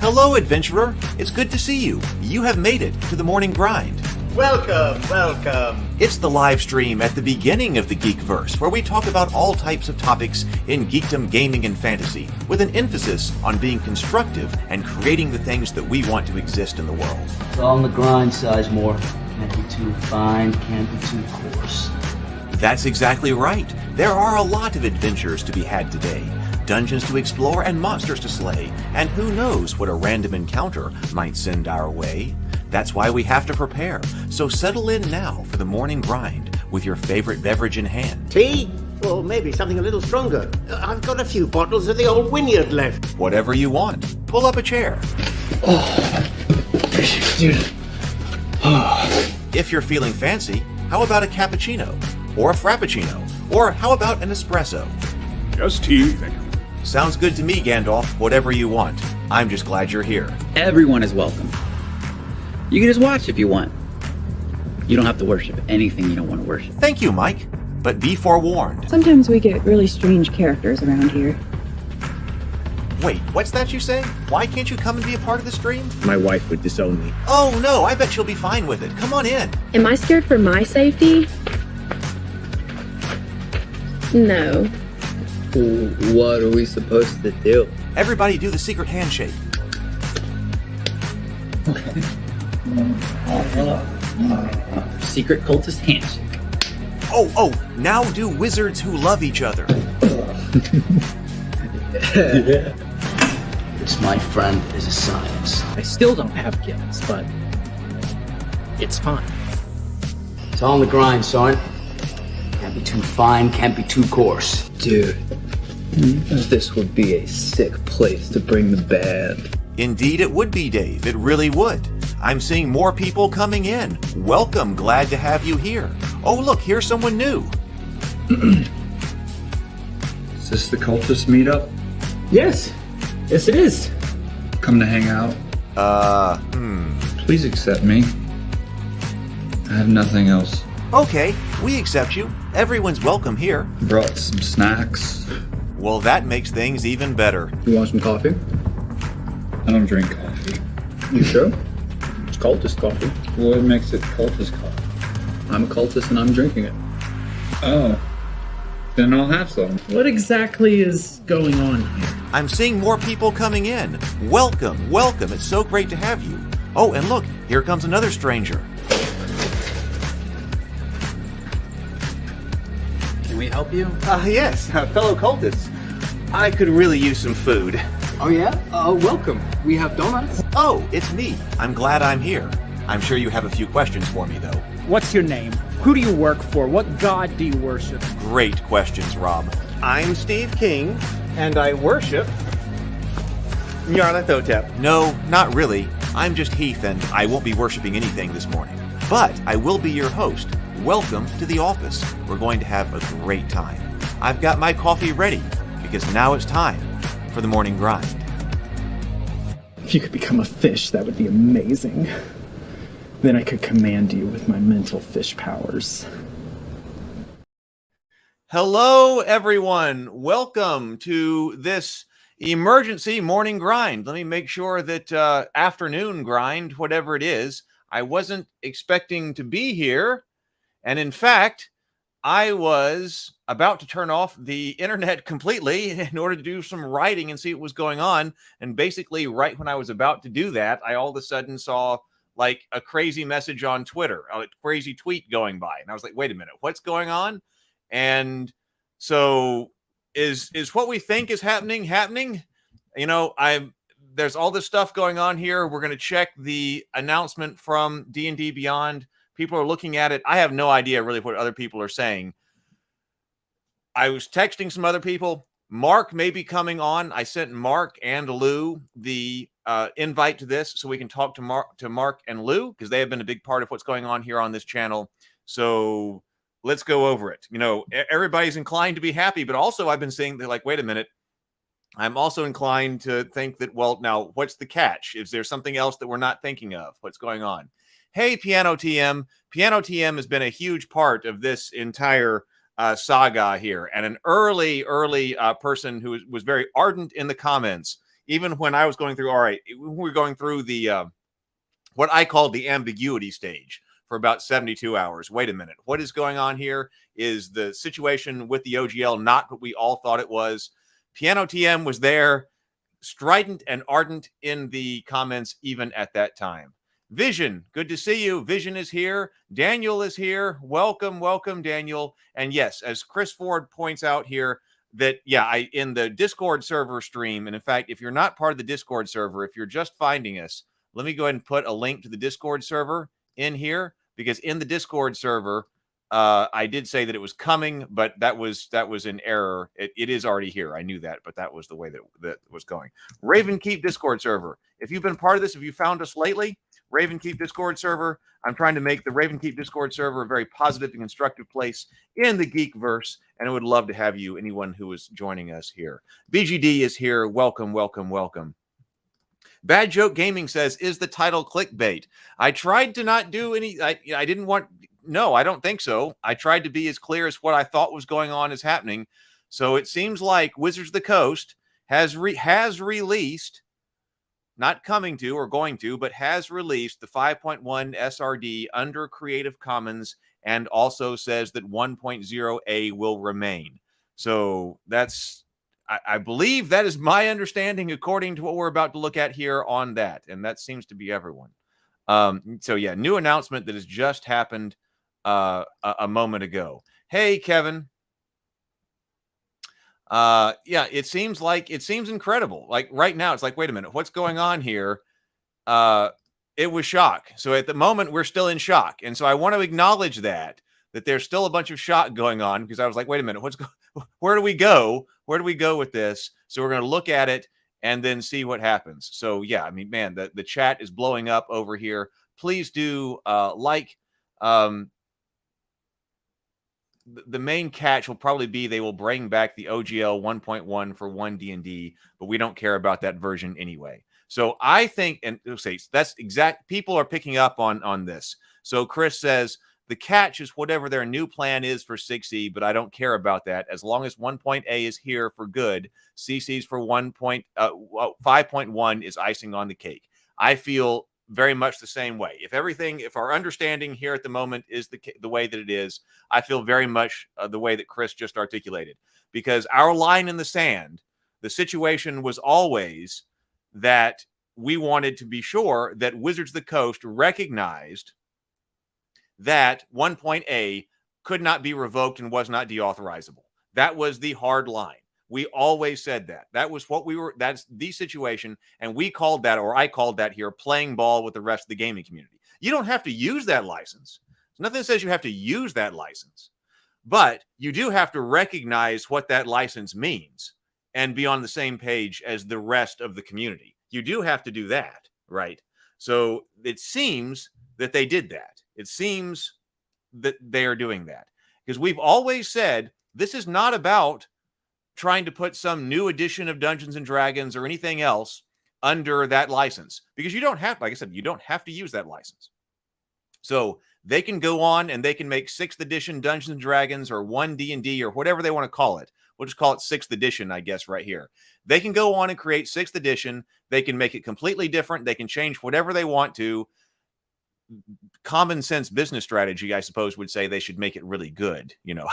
Hello, adventurer. It's good to see you. You have made it to the morning grind. Welcome, welcome. It's the live stream at the beginning of the Geekverse, where we talk about all types of topics in geekdom, gaming, and fantasy, with an emphasis on being constructive and creating the things that we want to exist in the world. It's all on the grind, Sizemore. Can't be too fine, can't be too coarse. That's exactly right. There are a lot of adventures to be had today. Dungeons to explore and monsters to slay, and who knows what a random encounter might send our way. That's why we have to prepare, so settle in now for the morning grind with your favorite beverage in hand. Tea? Or maybe something a little stronger. I've got a few bottles of the old Wynyard left. Whatever you want. Pull up a chair. Dude. If you're feeling fancy, how about a cappuccino? Or a frappuccino? Or how about an espresso? Just tea, thank you. Sounds good to me, Gandalf. Whatever you want. I'm just glad you're here. Everyone is welcome. You can just watch if you want. You don't have to worship anything you don't want to worship. Thank you, Mike. But be forewarned. Sometimes we get really strange characters around here. Wait, what's that you say? Why can't you come and be a part of the stream? My wife would disown me. Oh no, I bet she'll be fine with it. Come on in. Am I scared for my safety? No. What are we supposed to do? Everybody do the secret handshake. Secret cultist handshake. Oh, now do wizards who love each other. This, my friend, is a science. I still don't have gifts, but it's fine. It's all on the grind, son. Can't be too fine, can't be too coarse. Dude, this would be a sick place to bring the band. Indeed it would be, Dave. It really would. I'm seeing more people coming in. Welcome. Glad to have you here. Oh, look, here's someone new. Is this the cultist meetup? Yes it is. Come to hang out? Please accept me. I have nothing else. Okay, we accept you. Everyone's welcome here. Brought some snacks. Well, that makes things even better. You want some coffee? I don't drink coffee. You sure? It's cultist coffee. What makes it cultist coffee? I'm a cultist and I'm drinking it. Oh. Then I'll have some. What exactly is going on here? I'm seeing more people coming in. Welcome. It's so great to have you. Oh, and look, here comes another stranger. Can we help you? Yes, fellow cultists. I could really use some food. Oh yeah? Welcome. We have donuts. Oh, it's me. I'm glad I'm here. I'm sure you have a few questions for me, though. What's your name? Who do you work for? What god do you worship? Great questions, Rob. I'm Steve King, and I worship Nyarlathotep. No, not really. I'm just Heath, and I won't be worshiping anything this morning. But I will be your host. Welcome to the office. We're going to have a great time. I've got my coffee ready, because now it's time for the morning grind. If you could become a fish, that would be amazing. Then I could command you with my mental fish powers. Hello, everyone. Welcome to this emergency morning grind. Let me make sure that afternoon grind, whatever it is, I wasn't expecting to be here. And in fact, I was about to turn off the internet completely in order to do some writing and see what was going on. And basically, right when I was about to do that, I all of a sudden saw like a crazy message on Twitter, a crazy tweet going by. And I was like, wait a minute, what's going on? And so is what we think is happening? You know, there's all this stuff going on here. We're going to check the announcement from D&D Beyond. People are looking at it. I have no idea really what other people are saying. I was texting some other people. Mark may be coming on. I sent Mark and Lou the invite to this so we can talk to Mark and Lou, because they have been a big part of what's going on here on this channel. So let's go over it. You know, everybody's inclined to be happy, but also I've been saying they're like, wait a minute. I'm also inclined to think that, well, now what's the catch? Is there something else that we're not thinking of? What's going on? Hey, Piano TM. Piano TM has been a huge part of this entire saga here, and an early person who was very ardent in the comments even when I was going through, all right, we're going through the what I called the ambiguity stage for about 72 hours. Wait a minute. What is going on here? Is the situation with the OGL not what we all thought it was? Piano TM was there, strident and ardent in the comments even at that time. Vision, good to see you. Vision is here. Daniel is here. Welcome, welcome, Daniel. And yes, as Chris Ford points out here, that, yeah, I in the Discord server stream, and in fact, if you're not part of the Discord server, if you're just finding us, let me go ahead and put a link to the Discord server in here, because in the Discord server, I did say that it was coming, but that was an error. It is already here. I knew that, but that was the way that was going. Raven Keep Discord server. If you've been part of this, if you found us lately, Raven Keep Discord server. I'm trying to make the Raven Keep Discord server a very positive and constructive place in the Geekverse, and I would love to have you, anyone who is joining us here. BGD is here. Welcome, welcome, welcome. Bad Joke Gaming says, is the title clickbait? I tried to not do any, I didn't want, no, I don't think so. I tried to be as clear as what I thought was going on is happening. So it seems like Wizards of the Coast has released, not coming to or going to, but has released the 5.1 SRD under Creative Commons, and also says that 1.0A will remain. So that's, I believe that is my understanding according to what we're about to look at here on that. And that seems to be everyone. So yeah, new announcement that has just happened a moment ago. Hey, Kevin. Yeah, it seems incredible. Like right now, it's like, wait a minute, what's going on here? It was shock. So at the moment, we're still in shock. And so I want to acknowledge that there's still a bunch of shock going on, because I was like, wait a minute, where do we go? Where do we go with this? So we're going to look at it and then see what happens. So yeah, I mean, man, the chat is blowing up over here. Please do the main catch will probably be they will bring back the OGL 1.1 for 1D&D, but we don't care about that version anyway. So I think, and say that's exact, people are picking up on this. So Chris says, the catch is whatever their new plan is for 6E, but I don't care about that. As long as 1.A is here for good, CC's for 5.1 is icing on the cake. I feel very much the same way. If our understanding here at the moment is the way that it is, I feel very much the way that Chris just articulated. Because our line in the sand, the situation was always that we wanted to be sure that Wizards of the Coast recognized that 1.A could not be revoked and was not deauthorizable. That was the hard line. We always said that. That was what that's the situation. And we called that, or I called that here, playing ball with the rest of the gaming community. You don't have to use that license. There's nothing that says you have to use that license. But you do have to recognize what that license means and be on the same page as the rest of the community. You do have to do that, right? So it seems that they did that. It seems that they are doing that, because we've always said this is not about trying to put some new edition of Dungeons and Dragons or anything else under that license, because you don't have, like I said, you don't have to use that license. So they can go on and they can make 6th edition Dungeons and Dragons or 1D&D or whatever they want to call it. We'll just call it 6th edition, I guess, right here. They can go on and create 6th edition. They can make it completely different. They can change whatever they want to. Common sense business strategy, I suppose, would say they should make it really good. You know,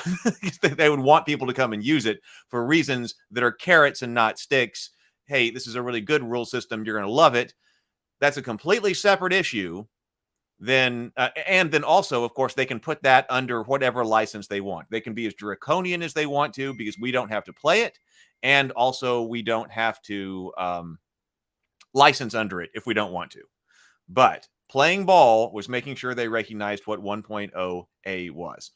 they would want people to come and use it for reasons that are carrots and not sticks. Hey, this is a really good rule system. You're going to love it. That's a completely separate issue. Then, and then also, of course, they can put that under whatever license they want. They can be as draconian as they want to, because we don't have to play it. And also we don't have to license under it if we don't want to. But playing ball was making sure they recognized what 1.0A was.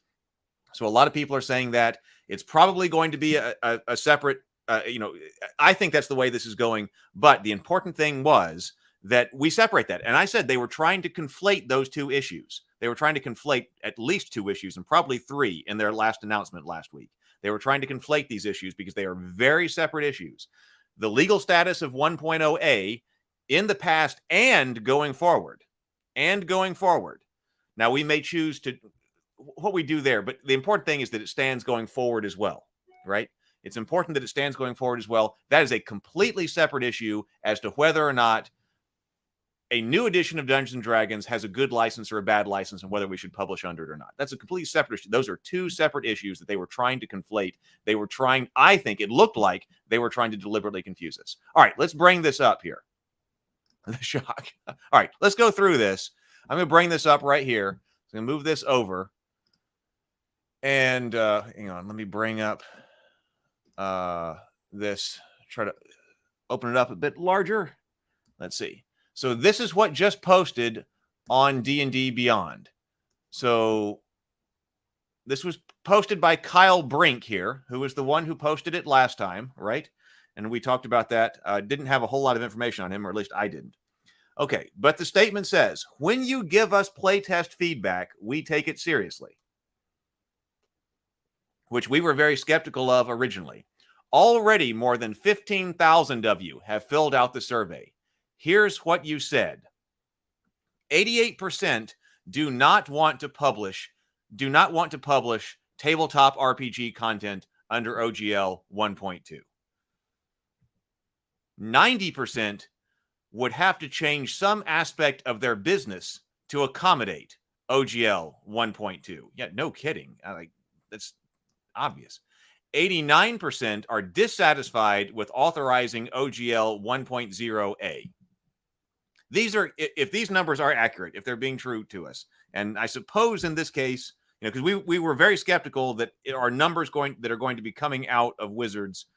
So a lot of people are saying that it's probably going to be a separate, I think that's the way this is going. But the important thing was that we separate that. And I said they were trying to conflate those two issues. They were trying to conflate at least 2 issues, and probably 3 in their last announcement last week. They were trying to conflate these issues because they are very separate issues. The legal status of 1.0A in the past and going forward. Now, we may choose to what we do there, but the important thing is that it stands going forward as well, right? It's important that it stands going forward as well. That is a completely separate issue as to whether or not a new edition of Dungeons & Dragons has a good license or a bad license and whether we should publish under it or not. That's a completely separate issue. Those are two separate issues that they were trying to conflate. They were trying, I think it looked like they were trying to deliberately confuse us. All right, let's bring this up here. The shock. All right, let's go through this. I'm going to bring this up right here. I'm going to move this over. And hang on, let me bring up this. Try to open it up a bit larger. Let's see. So this is what just posted on D&D Beyond. So this was posted by Kyle Brink here, who was the one who posted it last time, right? And we talked about that. Didn't have a whole lot of information on him, or at least I didn't. Okay, but the statement says, when you give us playtest feedback, we take it seriously, which we were very skeptical of originally. Already more than 15,000 of you have filled out the survey. Here's what you said. 88% do not want to publish tabletop RPG content under OGL 1.2. 90% would have to change some aspect of their business to accommodate OGL 1.2. Yeah, no kidding. That's obvious. 89% are dissatisfied with authorizing OGL 1.0A. These are, if these numbers are accurate, if they're being true to us, and I suppose in this case, because we were very skeptical that our numbers that are going to be coming out of Wizards,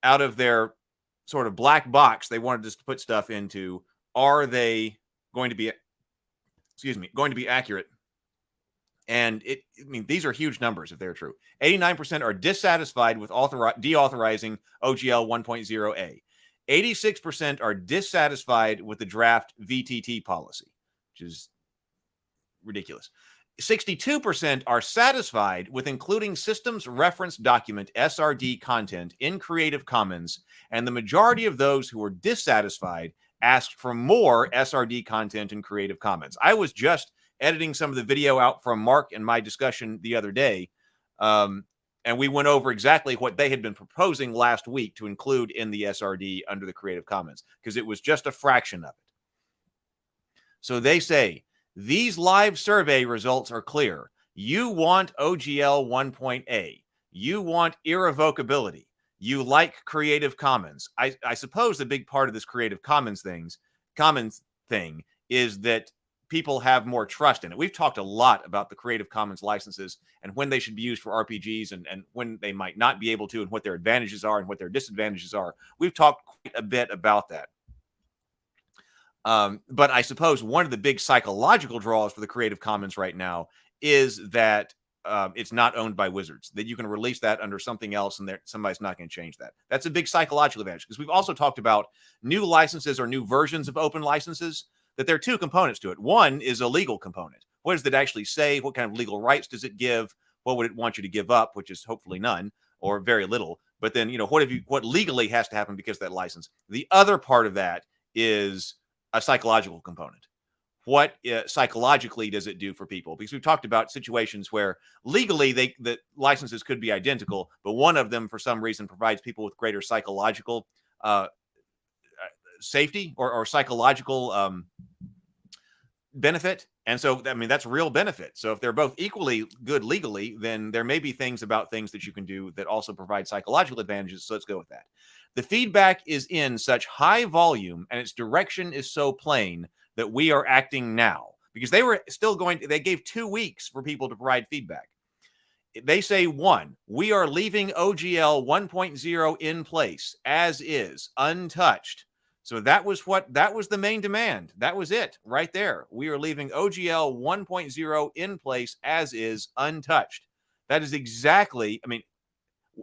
out of their sort of black box they wanted us to put stuff into, are they going to be, going to be accurate? And these are huge numbers if they're true. 89% are dissatisfied with deauthorizing OGL 1.0A. 86% are dissatisfied with the draft VTT policy, which is ridiculous. 62% are satisfied with including Systems Reference Document SRD content in Creative Commons, and the majority of those who were dissatisfied asked for more SRD content in Creative Commons. I was just editing some of the video out from Mark and my discussion the other day, and we went over exactly what they had been proposing last week to include in the SRD under the Creative Commons, because it was just a fraction of it. So they say, these live survey results are clear. You want OGL 1.A. You want irrevocability. You like Creative Commons. I suppose the big part of this Creative Commons thing is that people have more trust in it. We've talked a lot about the Creative Commons licenses and when they should be used for RPGs and when they might not be able to, and what their advantages are and what their disadvantages are. We've talked quite a bit about that. But I suppose one of the big psychological draws for the Creative Commons right now is that it's not owned by Wizards, that you can release that under something else and somebody's not going to change that. That's a big psychological advantage, because we've also talked about new licenses or new versions of open licenses, that there are two components to it. One is a legal component. What does it actually say? What kind of legal rights does it give? What would it want you to give up, which is hopefully none or very little. But then, what legally has to happen because of that license? The other part of that is a psychological component. What psychologically does it do for people? Because we've talked about situations where legally the licenses could be identical, but one of them for some reason provides people with greater psychological safety or psychological benefit. And so, that's real benefit. So if they're both equally good legally, then there may be things about things that you can do that also provide psychological advantages. So let's go with that. The feedback is in such high volume and its direction is so plain that we are acting now, because they gave 2 weeks for people to provide feedback. They say, 1, we are leaving OGL 1.0 in place as is, untouched. So that was the main demand. That was it right there. We are leaving OGL 1.0 in place as is, untouched. That is exactly,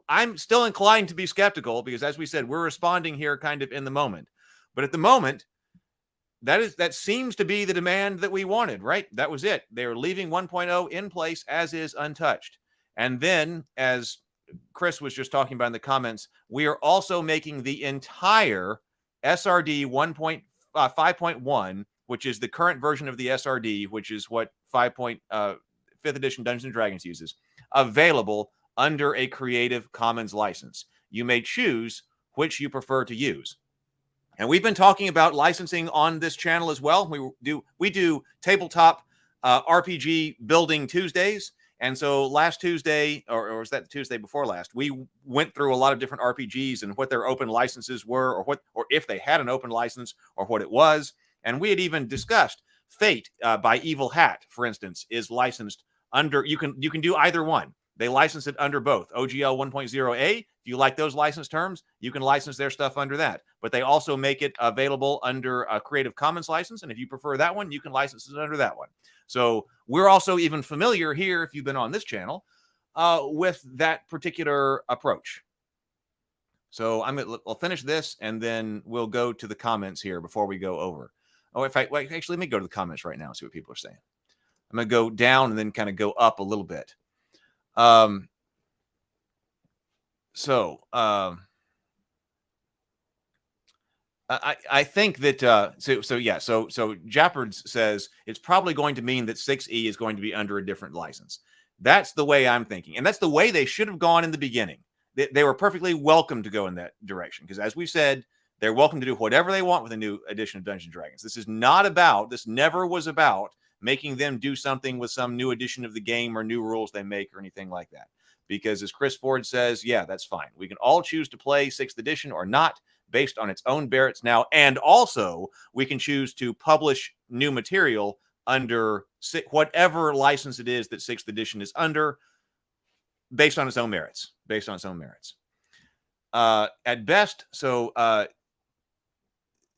I'm still inclined to be skeptical because, as we said, we're responding here kind of in the moment. But at the moment, that seems to be the demand that we wanted, right? That was it. They're leaving 1.0 in place as is, untouched. And then, as Chris was just talking about in the comments, we are also making the entire SRD 5.1, which is the current version of the SRD, which is what 5th edition Dungeons & Dragons uses, available under a Creative Commons license. You may choose which you prefer to use. And we've been talking about licensing on this channel as well. We do tabletop RPG building Tuesdays. And so last Tuesday, or was that the Tuesday before last, we went through a lot of different RPGs and what their open licenses were, or if they had an open license, or what it was. And we had even discussed Fate by Evil Hat, for instance, is licensed under. You can do either one. They license it under both. OGL 1.0A, if you like those license terms, you can license their stuff under that. But they also make it available under a Creative Commons license. And if you prefer that one, you can license it under that one. So we're also even familiar here, if you've been on this channel, with that particular approach. So I'll finish this, and then we'll go to the comments here before we go over. Oh, actually, let me go to the comments right now and see what people are saying. I'm going to go down and then kind of go up a little bit. I think that so Jappards says it's probably going to mean that 6E is going to be under a different license. That's the way I'm thinking, and that's the way they should have gone in the beginning. They were perfectly welcome to go in that direction, because as we said, they're welcome to do whatever they want with a new edition of Dungeons & Dragons. This never was about making them do something with some new edition of the game or new rules they make or anything like that. Because as Chris Ford says, yeah, that's fine. We can all choose to play 6th edition or not based on its own merits now. And also we can choose to publish new material under whatever license it is that 6th edition is under, based on its own merits. At best,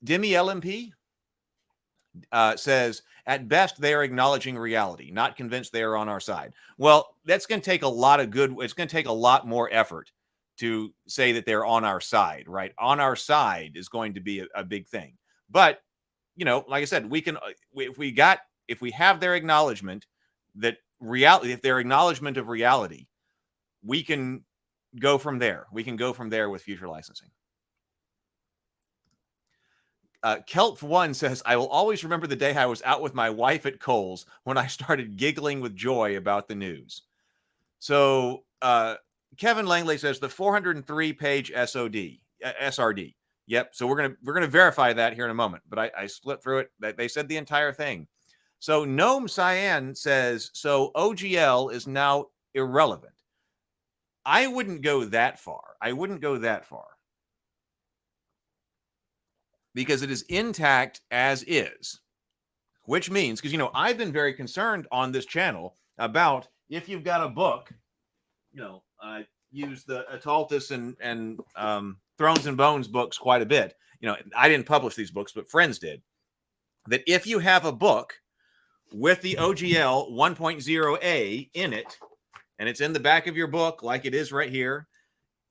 Demi LMP says, at best, they are acknowledging reality, not convinced they are on our side. Well, that's going to take it's going to take a lot more effort to say that they're on our side, right? On our side is going to be a big thing. But, like I said, we can, if we have their acknowledgement that reality, if their acknowledgement of reality, we can go from there. We can go from there with future licensing. Kelp1 says, I will always remember the day I was out with my wife at Kohl's when I started giggling with joy about the news. So Kevin Langley says the 403-page SRD. Yep. So we're gonna verify that here in a moment. But I split through it. They said the entire thing. So Gnome Cyan says, so OGL is now irrelevant. I wouldn't go that far. Because it is intact as is, which means, because, I've been very concerned on this channel about if you've got a book, I use the Ataltis and Thrones and Bones books quite a bit. I didn't publish these books, but friends did. That if you have a book with the OGL 1.0A in it, and it's in the back of your book, like it is right here,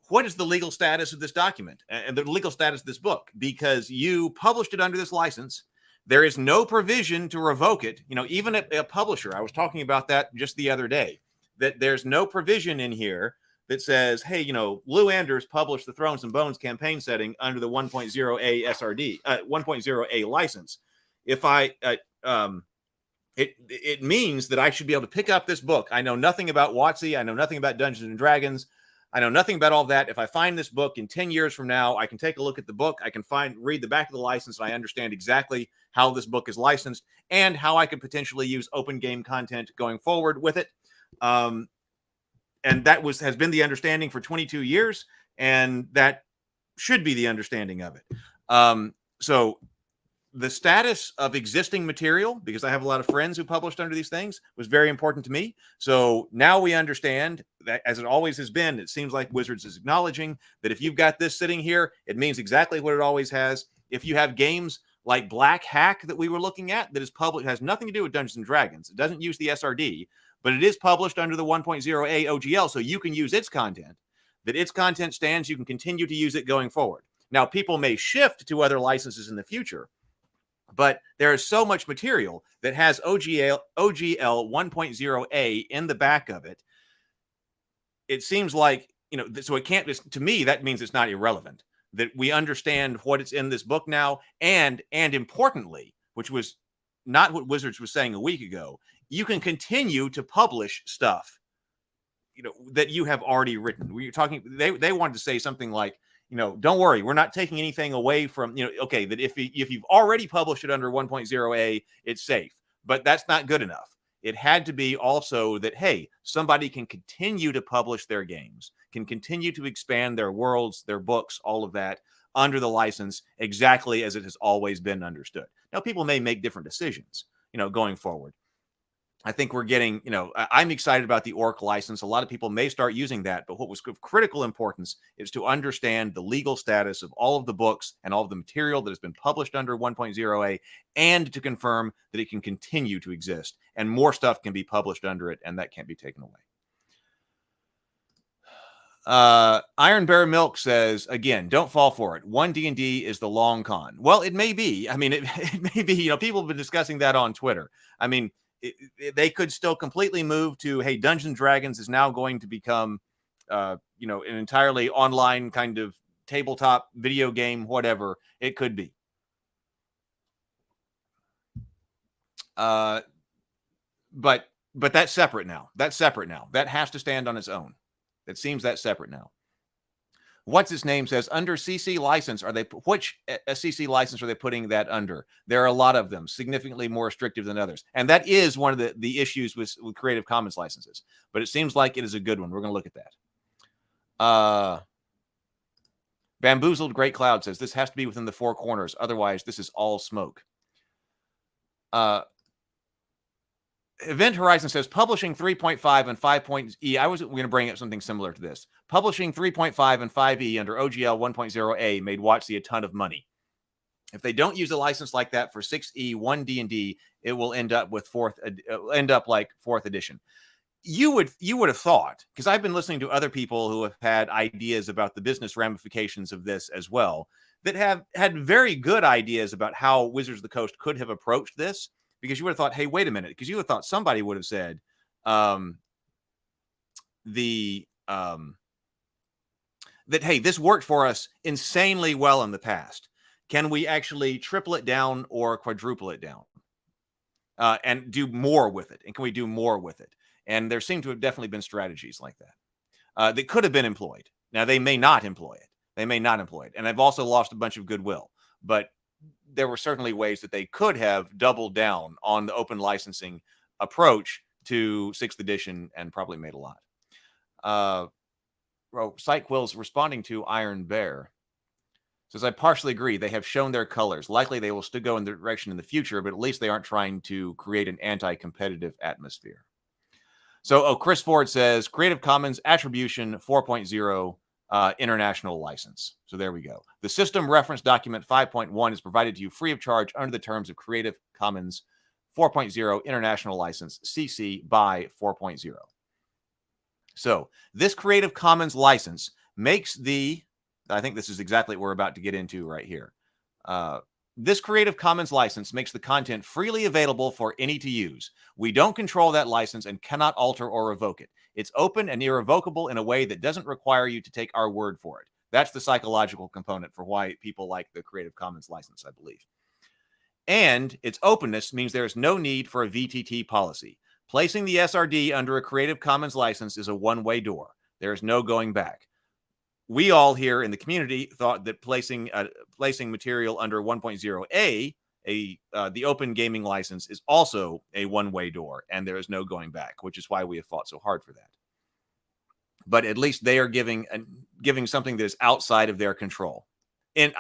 what is the legal status of this document and the legal status of this book? Because you published it under this license. There is no provision to revoke it. Even a publisher, I was talking about that just the other day, that there's no provision in here that says, hey, Lou Anders published the Thrones and Bones campaign setting under the 1.0A SRD, 1.0A license. If it means that I should be able to pick up this book. I know nothing about WotC. I know nothing about Dungeons and Dragons. I know nothing about all that. If I find this book in 10 years from now, I can take a look at the book. I can read the back of the license, and I understand exactly how this book is licensed and how I could potentially use open game content going forward with it. And that has been the understanding for 22 years, and that should be the understanding of it. So the status of existing material, because I have a lot of friends who published under these things, was very important to me. So now we understand that, as it always has been, it seems like Wizards is acknowledging that if you've got this sitting here, it means exactly what it always has. If you have games like Black Hack that we were looking at, that is published, has nothing to do with Dungeons and Dragons. It doesn't use the SRD, but it is published under the 1.0A OGL, so you can use its content. That its content stands, you can continue to use it going forward. Now, people may shift to other licenses in the future, but there is so much material that has OGL 1.0A in the back of it. It seems like, so it can't just, to me, that means it's not irrelevant, that we understand what it's in this book now. And importantly, which was not what Wizards was saying a week ago, you can continue to publish stuff that you have already written. We're talking, they wanted to say something like, don't worry, we're not taking anything away from, okay, that if you've already published it under 1.0a, it's safe, but that's not good enough. It had to be also that, hey, somebody can continue to publish their games, can continue to expand their worlds, their books, all of that under the license exactly as it has always been understood. Now, people may make different decisions, going forward. I think we're getting, I'm excited about the ORC license. A lot of people may start using that, but what was of critical importance is to understand the legal status of all of the books and all of the material that has been published under 1.0a, and to confirm that it can continue to exist and more stuff can be published under it, and that can't be taken away. Iron Bear Milk says, again, don't fall for it. One D&D is the long con. Well, it may be. I mean, it may be, people have been discussing that on Twitter. I mean, they could still completely move to, hey, Dungeons & Dragons is now going to become, an entirely online kind of tabletop video game, whatever it could be. But that's separate now. That has to stand on its own. It seems that separate now. What's his name says, under CC license, which CC license are they putting that under? There are a lot of them, significantly more restrictive than others. And that is one of the issues with Creative Commons licenses. But it seems like it is a good one. We're going to look at that. Bamboozled Great Cloud says, this has to be within the four corners. Otherwise, this is all smoke. Event Horizon says, publishing 3.5 and 5.e. I was going to bring up something similar to this. Publishing 3.5 and 5e under OGL 1.0a made WotC a ton of money. If they don't use a license like that for 6e, 1D&D, it will end up with like fourth edition. You would have thought, because I've been listening to other people who have had ideas about the business ramifications of this as well, that have had very good ideas about how Wizards of the Coast could have approached this. Because you would have thought, hey, wait a minute, because you would have thought somebody would have said that, hey, this worked for us insanely well in the past. Can we actually triple it down or quadruple it down and do more with it? And can we do more with it? And there seem to have definitely been strategies like that that could have been employed. Now, they may not employ it. And they've also lost a bunch of goodwill. But there were certainly ways that they could have doubled down on the open licensing approach to 6th edition and probably made a lot. Psychquill's responding to Iron Bear says, I partially agree. They have shown their colors. Likely they will still go in the direction in the future, but at least they aren't trying to create an anti-competitive atmosphere. So, Chris Ford says, Creative Commons Attribution 4.0 international license. So there we go. The system reference document 5.1 is provided to you free of charge under the terms of Creative Commons 4.0 international license, CC by 4.0. So this Creative Commons license makes I think this is exactly what we're about to get into right here. This Creative Commons license makes the content freely available for any to use. We don't control that license and cannot alter or revoke it. It's open and irrevocable in a way that doesn't require you to take our word for it. That's the psychological component for why people like the Creative Commons license, I believe. And its openness means there is no need for a VTT policy. Placing the SRD under a Creative Commons license is a one-way door. There is no going back. We all here in the community thought that placing material under 1.0a, the open gaming license, is also a one-way door, and there is no going back, which is why we have fought so hard for that. But at least they are giving something that is outside of their control, and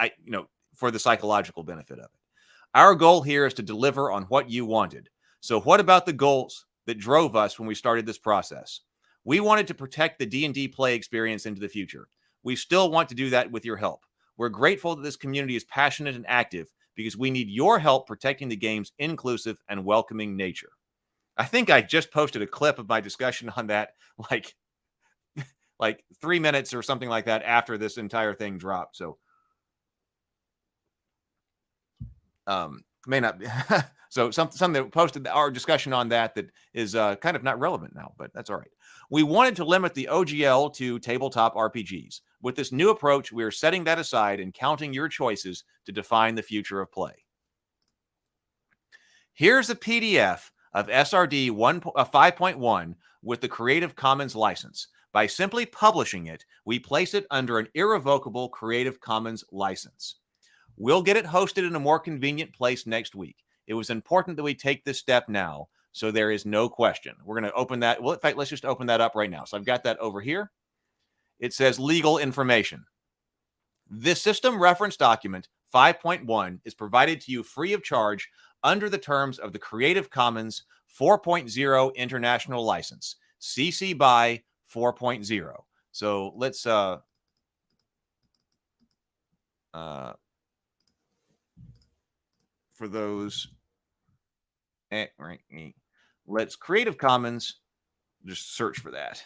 for the psychological benefit of it. Our goal here is to deliver on what you wanted. So what about the goals that drove us when we started this process? We wanted to protect the D&D play experience into the future. We still want to do that with your help. We're grateful that this community is passionate and active because we need your help protecting the game's inclusive and welcoming nature. I think I just posted a clip of my discussion on that like 3 minutes or something like that after this entire thing dropped. So may not be. So something that posted our discussion on that is kind of not relevant now, but that's all right. We wanted to limit the OGL to tabletop RPGs. With this new approach, we are setting that aside and counting your choices to define the future of play. Here's a PDF of SRD 5.1 with the Creative Commons license. By simply publishing it, we place it under an irrevocable Creative Commons license. We'll get it hosted in a more convenient place next week. It was important that we take this step now, so there is no question. We're going to open that. Well, in fact, let's just open that up right now. So I've got that over here. It says legal information. This system reference document 5.1 is provided to you free of charge under the terms of the Creative Commons 4.0 International License, CC BY 4.0. So let's for those, let's Creative Commons, just search for that.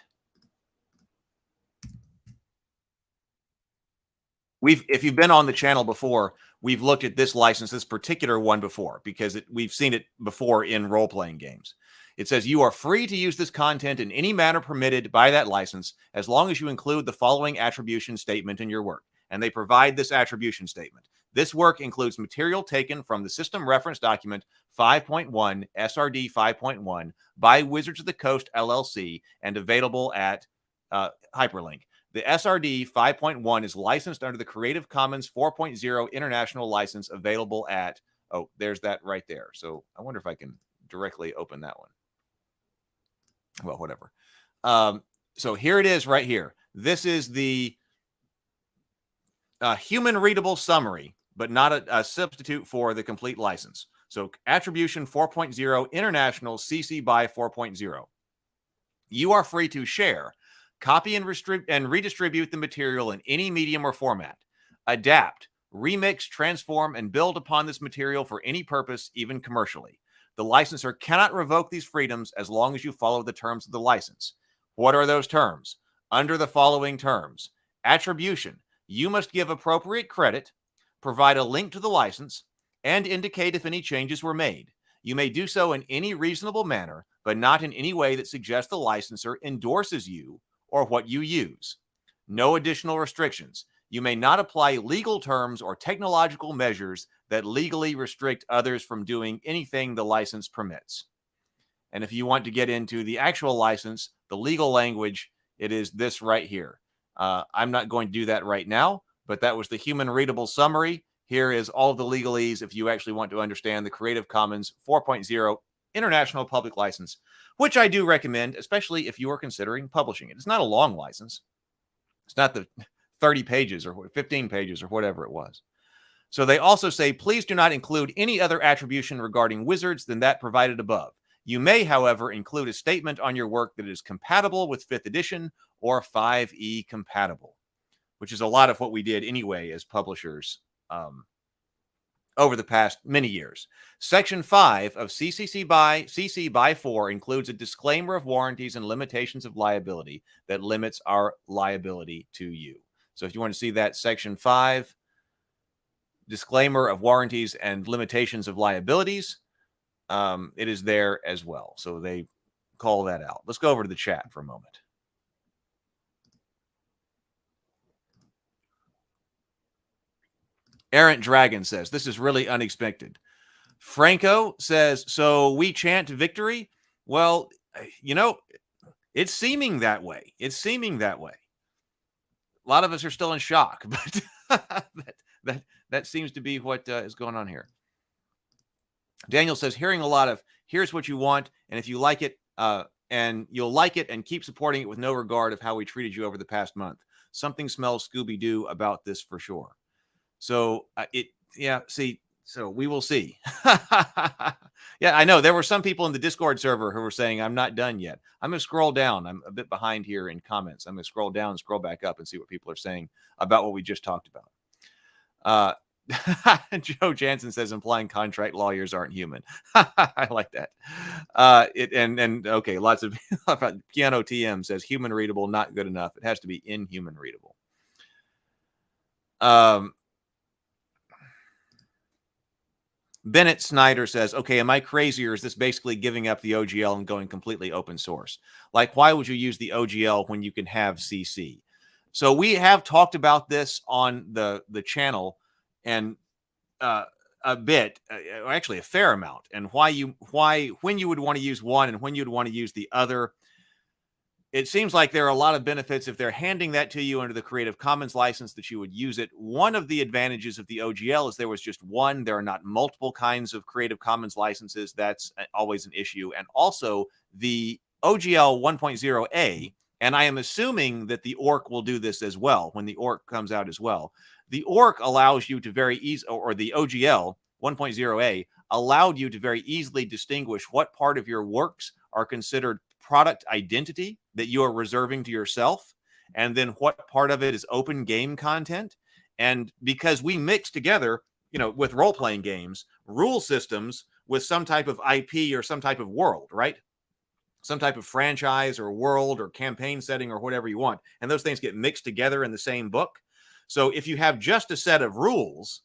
If you've been on the channel before, we've looked at this license, this particular one before, because we've seen it before in role-playing games. It says you are free to use this content in any manner permitted by that license, as long as you include the following attribution statement in your work. And they provide this attribution statement. This work includes material taken from the System Reference Document 5.1, SRD 5.1, by Wizards of the Coast, LLC, and available at hyperlink. The SRD 5.1 is licensed under the Creative Commons 4.0 International License, available at, oh, there's that right there. So I wonder if I can directly open that one. Well, whatever. So here it is right here. This is the human readable summary, but not a substitute for the complete license. So Attribution 4.0 International CC BY 4.0. You are free to share, copy and redistribute the material in any medium or format. Adapt, remix, transform, and build upon this material for any purpose, even commercially. The licensor cannot revoke these freedoms as long as you follow the terms of the license. What are those terms? Under the following terms. Attribution. You must give appropriate credit, provide a link to the license, and indicate if any changes were made. You may do so in any reasonable manner, but not in any way that suggests the licensor endorses you or what you use. No additional restrictions. You may not apply legal terms or technological measures that legally restrict others from doing anything the license permits. And if you want to get into the actual license, the legal language, it is this right here. I'm not going to do that right now, but that was the human readable summary. Here is all the legalese if you actually want to understand the Creative Commons 4.0 International Public License, which I do recommend, especially if you are considering publishing it. It's not a long license. It's not the 30 pages or 15 pages or whatever it was. So they also say, please do not include any other attribution regarding Wizards than that provided above. You may, however, include a statement on your work that is compatible with 5th edition or 5e compatible, which is a lot of what we did anyway as publishers over the past many years. Section 5 of CC BY 4 includes a disclaimer of warranties and limitations of liability that limits our liability to you. So if you want to see that Section 5, disclaimer of warranties and limitations of liabilities, it is there as well. So they call that out. Let's go over to the chat for a moment. Errant Dragon says, this is really unexpected. Franco says, so we chant victory? Well, you know, it's seeming that way. It's seeming that way. A lot of us are still in shock, but that seems to be what is going on here. Daniel says, hearing a lot of, here's what you want, and if you like it, and you'll like it and keep supporting it with no regard of how we treated you over the past month. Something smells Scooby-Doo about this for sure. So so we will see. Yeah, I know there were some people in the Discord server who were saying, I'm not done yet. I'm going to scroll down. I'm a bit behind here in comments. I'm going to scroll down and scroll back up and see what people are saying about what we just talked about. Joe Jansen says implying contract lawyers aren't human. I like that. Okay, lots of Piano TM says human readable, not good enough. It has to be inhuman readable. Bennett Snyder says, okay, am I crazy, or is this basically giving up the OGL and going completely open source? Like, why would you use the OGL when you can have CC? So we have talked about this on the channel and a bit, actually a fair amount, and when you would want to use one and when you'd want to use the other. it seems like there are a lot of benefits if they're handing that to you under the Creative Commons license that you would use it. One of the advantages of the OGL is there was just one. There are not multiple kinds of Creative Commons licenses. That's always an issue. And also the OGL 1.0A, and I am assuming that the ORC will do this as well when the ORC comes out as well. The ORC allows you to very easily, or the OGL 1.0A allowed you to very easily distinguish what part of your works are considered product identity that you are reserving to yourself, and then what part of it is open game content. And because we mix together, with role-playing games, rule systems with some type of IP or some type of world, right? Some type of franchise or world or campaign setting or whatever you want. And those things get mixed together in the same book. So if you have just a set of rules,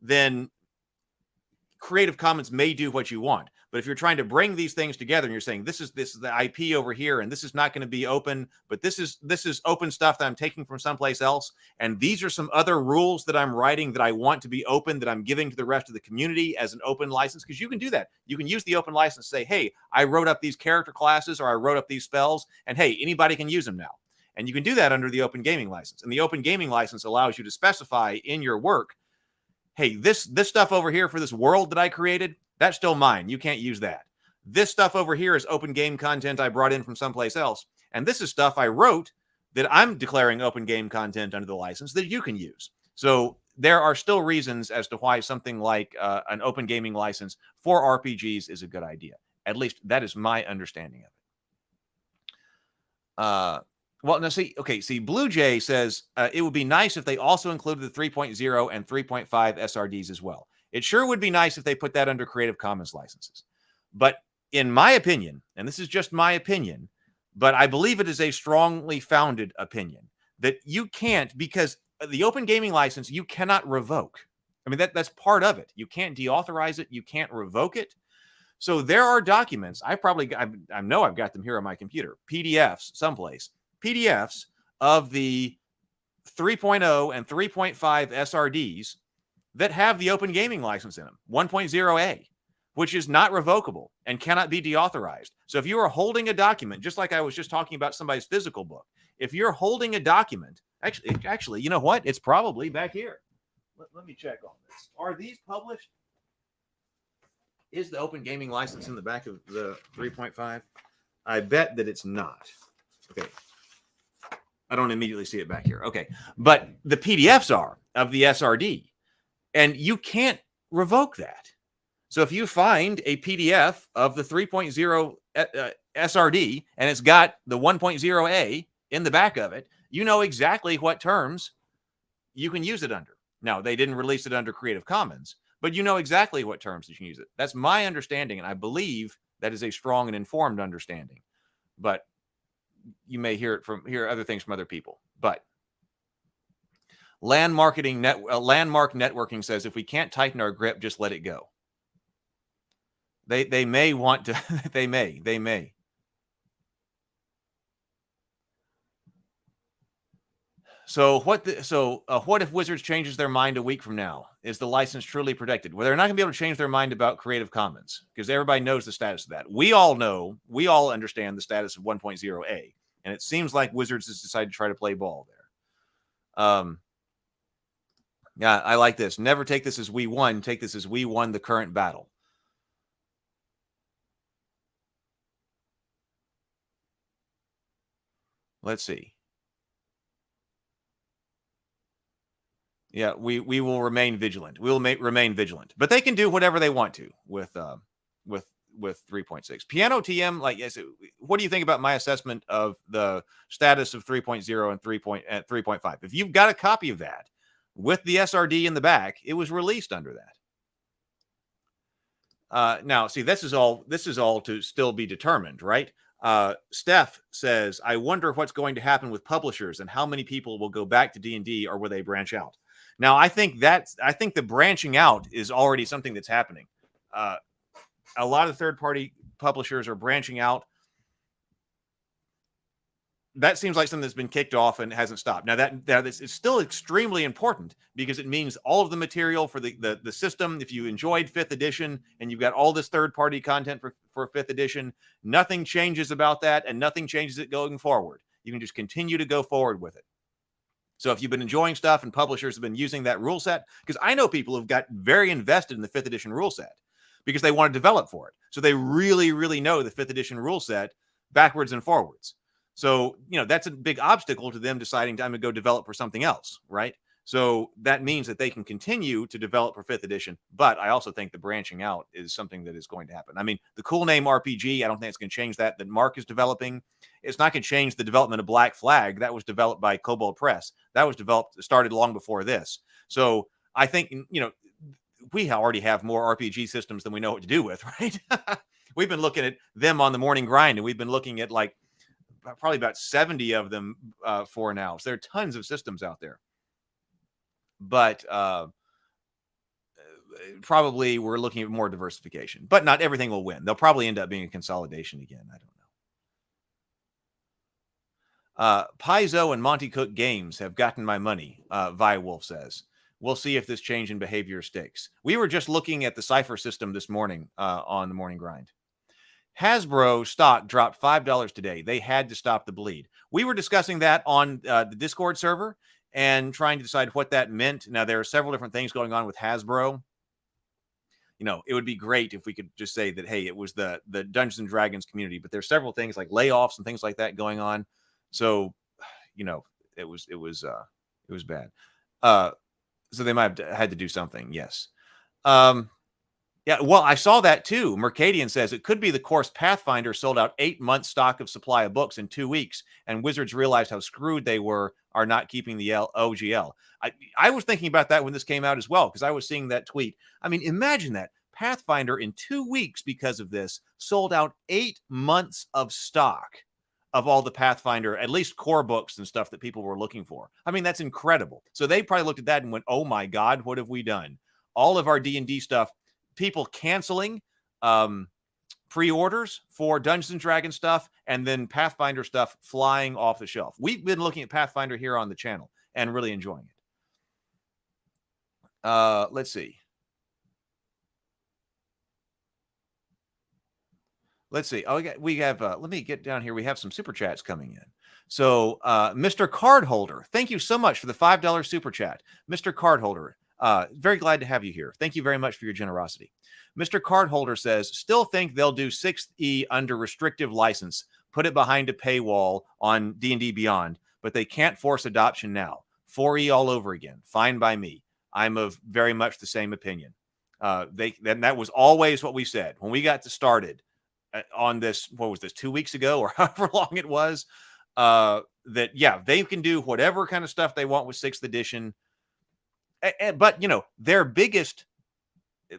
then Creative Commons may do what you want. But if you're trying to bring these things together and you're saying this is the IP over here, and this is not going to be open, but this is open stuff that I'm taking from someplace else, and these are some other rules that I'm writing that I want to be open, that I'm giving to the rest of the community as an open license, because you can do that. You can use the open license, say, hey, I wrote up these character classes, or I wrote up these spells, and hey, anybody can use them now. And you can do that under the open gaming license. And the open gaming license allows you to specify in your work, hey, this stuff over here for this world that I created, that's still mine. You can't use that. This stuff over here is open game content I brought in from someplace else. And this is stuff I wrote that I'm declaring open game content under the license that you can use. So there are still reasons as to why something like an open gaming license for RPGs is a good idea. At least that is my understanding of it. Well, now see, Blue Jay says it would be nice if they also included the 3.0 and 3.5 SRDs as well. It sure would be nice if they put that under Creative Commons licenses. But in my opinion, and this is just my opinion, but I believe it is a strongly founded opinion, that you can't, because the open gaming license, you cannot revoke. I mean, that's part of it. You can't deauthorize it. You can't revoke it. So there are documents. I know I've got them here on my computer, PDFs someplace. PDFs of the 3.0 and 3.5 SRDs that have the open gaming license in them, 1.0A, which is not revocable and cannot be deauthorized. So if you are holding a document, just like I was just talking about somebody's physical book, if you're holding a document, actually, you know what? It's probably back here. Let me check on this. Are these published? Is the open gaming license in the back of the 3.5? I bet that it's not. Okay. I don't immediately see it back here. Okay. But the PDFs are of the SRD, and you can't revoke that. So if you find a PDF of the 3.0 SRD and it's got the 1.0A in the back of it, you know exactly what terms you can use it under. Now, they didn't release it under Creative Commons, but you know exactly what terms you can use it. That's my understanding, and I believe that is a strong and informed understanding. But you may hear other things from other people. But Landmark Networking says if we can't tighten our grip, just let it go. They may want to. They may. So what if Wizards changes their mind a week from now? Is the license truly protected? Well, they're not going to be able to change their mind about Creative Commons because everybody knows the status of that. We all understand the status of 1.0A, and it seems like Wizards has decided to try to play ball there. Yeah, I like this. Never take this as we won. Take this as we won the current battle. Let's see. Yeah, we will remain vigilant. We will remain vigilant, but they can do whatever they want to with 3.6. Piano TM, like, yes, what do you think about my assessment of the status of 3.0 and 3.5? If you've got a copy of that with the SRD in the back, it was released under that. Now, see, this is all to still be determined, right? Steph says, I wonder what's going to happen with publishers and how many people will go back to D&D or will they branch out? Now, I think the branching out is already something that's happening. A lot of third-party publishers are branching out. that seems like something that's been kicked off and hasn't stopped. Now that is, it's still extremely important because it means all of the material for the system. If you enjoyed 5th edition and you've got all this third-party content for 5th edition, nothing changes about that, and nothing changes it going forward. You can just continue to go forward with it. So if you've been enjoying stuff and publishers have been using that rule set, because I know people who've got very invested in the 5th edition rule set because they want to develop for it. So they really, really know the 5th edition rule set backwards and forwards. So, that's a big obstacle to them deciding I'm going to go develop for something else, right? So that means that they can continue to develop for 5th edition, but I also think the branching out is something that is going to happen. I mean, the Cool Name RPG, I don't think it's going to change that Mark is developing. It's not going to change the development of Black Flag. That was developed by Kobold Press. That was started long before this. So I think, we already have more RPG systems than we know what to do with, right? We've been looking at them on the morning grind, and we've been looking at probably about 70 of them for now. So there are tons of systems out there. But probably we're looking at more diversification. But not everything will win. They'll probably end up being a consolidation again. I don't know. Paizo and Monty Cook Games have gotten my money, Vi Wolf says. We'll see if this change in behavior sticks. We were just looking at the Cypher system this morning on the morning grind. Hasbro stock dropped $5 today. They had to stop the bleed. We were discussing that on the Discord server and trying to decide what that meant. Now, there are several different things going on with Hasbro. It would be great if we could just say that, hey, it was the Dungeons and Dragons community, but there's several things like layoffs and things like that going on. So, it was bad. So they might have had to do something. Yes. Yeah, well, I saw that too. Mercadian says it could be the course Pathfinder sold out 8 months stock of supply of books in 2 weeks, and Wizards realized how screwed they are not keeping the OGL. I was thinking about that when this came out as well, because I was seeing that tweet. I mean, imagine that. Pathfinder in 2 weeks, because of this, sold out 8 months of stock of all the Pathfinder, at least core books and stuff that people were looking for. I mean, that's incredible. So they probably looked at that and went, oh my God, what have we done? All of our D&D stuff, people canceling pre-orders for Dungeons and Dragons stuff, and then Pathfinder stuff flying off the shelf. We've been looking at Pathfinder here on the channel and really enjoying it. Let's see. Oh, we have let me get down here. We have some super chats coming in. So, Mr. Cardholder, thank you so much for the $5 super chat. Mr. Cardholder, very glad to have you here. Thank you very much for your generosity. Mr. Cardholder says, still think they'll do 6th E under restrictive license, put it behind a paywall on D&D Beyond, but they can't force adoption now. 4E all over again. Fine by me. I'm of very much the same opinion. That was always what we said when we got started on this. What was this, 2 weeks ago or however long it was? That, yeah, they can do whatever kind of stuff they want with 6th edition. But, their biggest,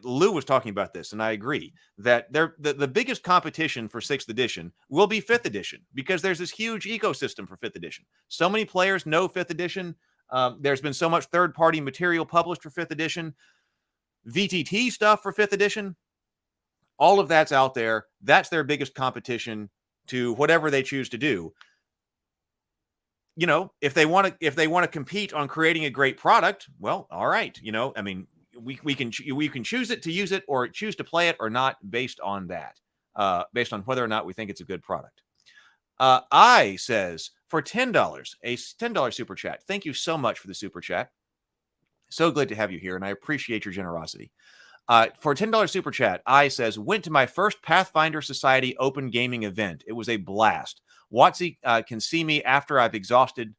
Lou was talking about this, and I agree, that the biggest competition for 6th edition will be 5th edition, because there's this huge ecosystem for 5th edition. So many players know 5th edition. There's been so much third-party material published for 5th edition. VTT stuff for 5th edition. All of that's out there. That's their biggest competition to whatever they choose to do. If they want to compete on creating a great product, well, all right. I mean, we can choose it to use it or choose to play it or not based on that, based on whether or not we think it's a good product. I says for $10, a $10 super chat. Thank you so much for the super chat. So good to have you here, and I appreciate your generosity. For a $10 super chat, I says, went to my first Pathfinder Society open gaming event. It was a blast. WotC can see me after I've exhausted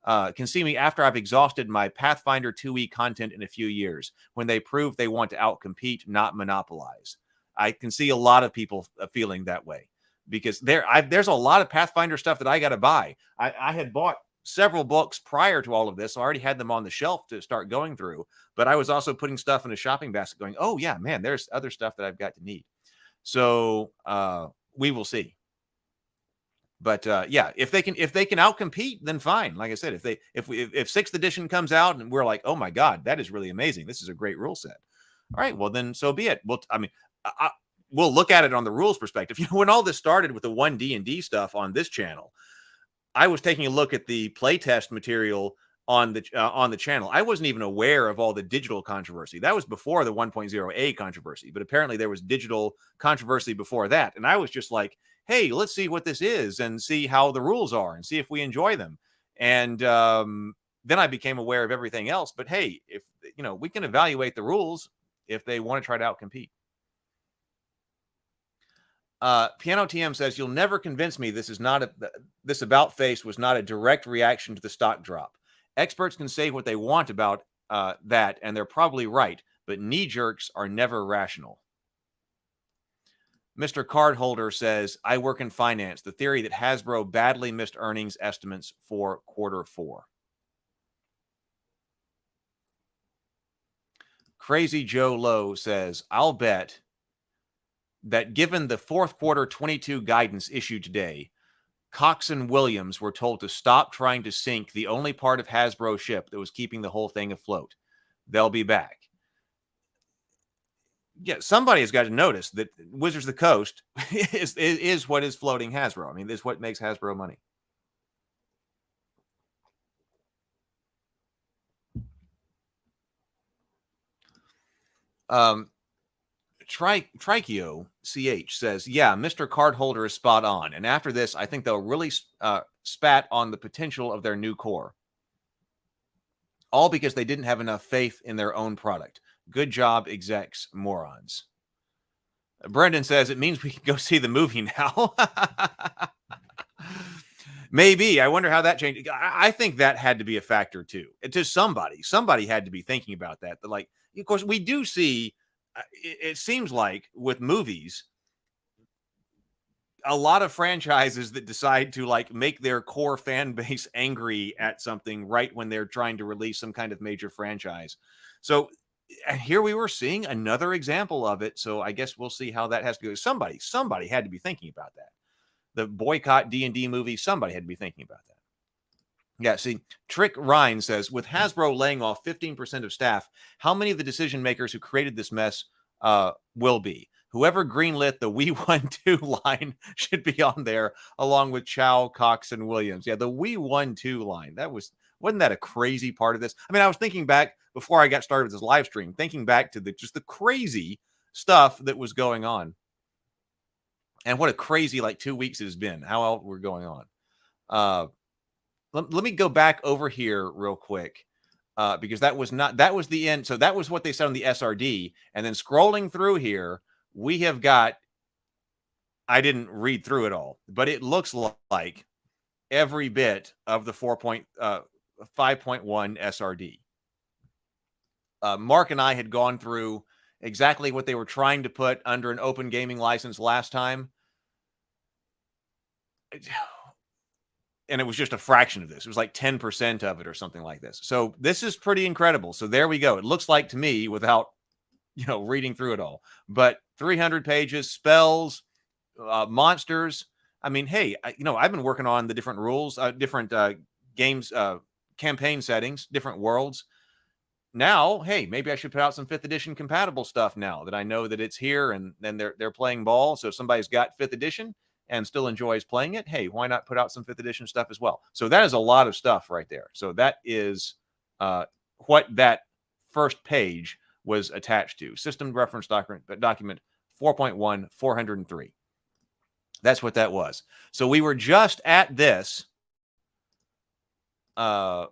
my Pathfinder 2e content in a few years, when they prove they want to outcompete, not monopolize. I can see a lot of people feeling that way, because there's a lot of Pathfinder stuff that I got to buy. I had bought several books prior to all of this. So I already had them on the shelf to start going through, but I was also putting stuff in a shopping basket going, oh yeah, man, there's other stuff that I've got to need. So we will see. But yeah, if they can outcompete, then fine. Like I said, if 6th edition comes out and we're like, oh my God, that is really amazing, this is a great rule set. All right, well then so be it. We'll look at it on the rules perspective. When all this started with the 1D&D stuff on this channel, I was taking a look at the playtest material on the channel. I wasn't even aware of all the digital controversy. That was before the 1.0A controversy, but apparently there was digital controversy before that. And I was just like, hey, let's see what this is and see how the rules are and see if we enjoy them. And then I became aware of everything else. But hey, if we can evaluate the rules if they want to try to outcompete. Piano TM says, you'll never convince me this about face was not a direct reaction to the stock drop. Experts can say what they want about that, and they're probably right, but knee jerks are never rational. Mr. Cardholder says, I work in finance. The theory that Hasbro badly missed earnings estimates for Q4. Crazy Joe Lowe says, I'll bet that given the Q4 22 guidance issued today, Cox and Williams were told to stop trying to sink the only part of Hasbro ship that was keeping the whole thing afloat. They'll be back. Yeah, somebody has got to notice that Wizards of the Coast is what is floating Hasbro. I mean, this is what makes Hasbro money. Trichio CH says, yeah, Mr. Cardholder is spot on. And after this, I think they'll really spat on the potential of their new core. All because they didn't have enough faith in their own product. Good job, execs, morons. Brendan says, it means we can go see the movie now. Maybe. I wonder how that changed. I think that had to be a factor too. To somebody. Somebody had to be thinking about that. But like, of course, we do see, it seems like with movies, a lot of franchises that decide to like make their core fan base angry at something right when they're trying to release some kind of major franchise. So here we were seeing another example of it. So I guess we'll see how that has to go. Somebody had to be thinking about that. The boycott D&D movie, somebody had to be thinking about that. Yeah, see, Trick Ryan says, with Hasbro laying off 15% of staff, how many of the decision makers who created this mess will be? Whoever greenlit the We Won 2 line should be on there, along with Chow, Cox, and Williams. Yeah, the We Won 2 line. Wasn't that a crazy part of this? I mean, I was thinking back before I got started with this live stream, thinking back to just the crazy stuff that was going on. And what a crazy 2 weeks it has been, how all we're going on. Let me go back over here real quick because that was the end. So that was what they said on the SRD. And then scrolling through here, we have got, I didn't read through it all, but it looks like every bit of the 5.1 SRD. Mark and I had gone through exactly what they were trying to put under an open gaming license last time. And it was just a fraction of this. It was like 10% of it or something like this. So this is pretty incredible. So there we go. It looks like to me without, reading through it all, but 300 pages, spells, monsters. I mean, hey, I've been working on the different rules, different games, campaign settings, different worlds. Now, hey, maybe I should put out some 5th edition compatible stuff now that I know that it's here and then they're playing ball. So if somebody's got 5th edition and still enjoys playing it, hey, why not put out some 5th edition stuff as well? So that is a lot of stuff right there. So that is what that first page was attached to. System reference document 4.1, 403. That's what that was. So we were just at this. There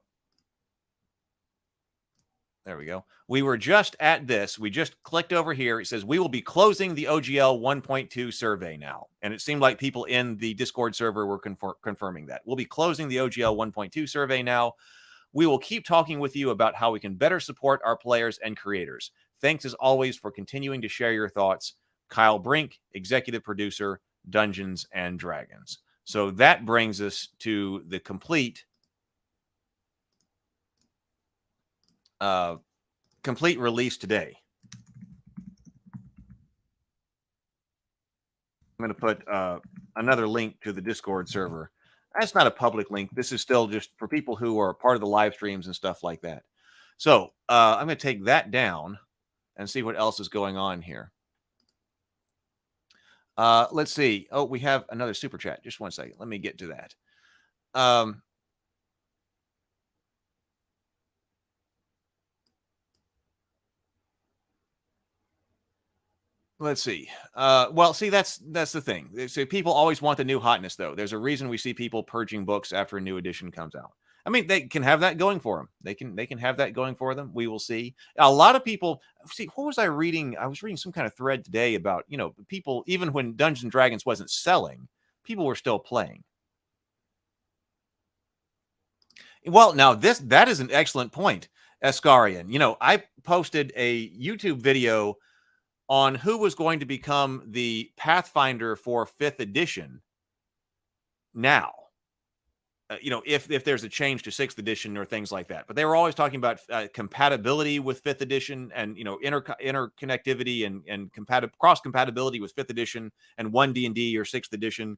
we go. We were just at this. We just clicked over here. It says we will be closing the OGL 1.2 survey now. And it seemed like people in the Discord server were confirming that. We'll be closing the OGL 1.2 survey now. We will keep talking with you about how we can better support our players and creators. Thanks as always for continuing to share your thoughts. Kyle Brink, executive producer, Dungeons and Dragons. So that brings us to the complete release today. I'm going to put another link to the Discord server. That's not a public link. This is still just for people who are part of the live streams and stuff like that. So I'm going to take that down and see what else is going on here. Let's see. Oh, we have another super chat. Just one second. Let me get to that. Let's see. Well, see, that's the thing. So people always want the new hotness, though. There's a reason we see people purging books after a new edition comes out. I mean, they can have that going for them. They can have that going for them. We will see. A lot of people see. What was I reading? I was reading some kind of thread today about, people, even when Dungeons and Dragons wasn't selling, people were still playing. Well, now that is an excellent point, Escarian. I posted a YouTube video on who was going to become the Pathfinder for 5th edition now. If there's a change to 6th edition or things like that. But they were always talking about compatibility with 5th edition and, interconnectivity and cross-compatibility with 5th edition and 1D&D or 6th edition.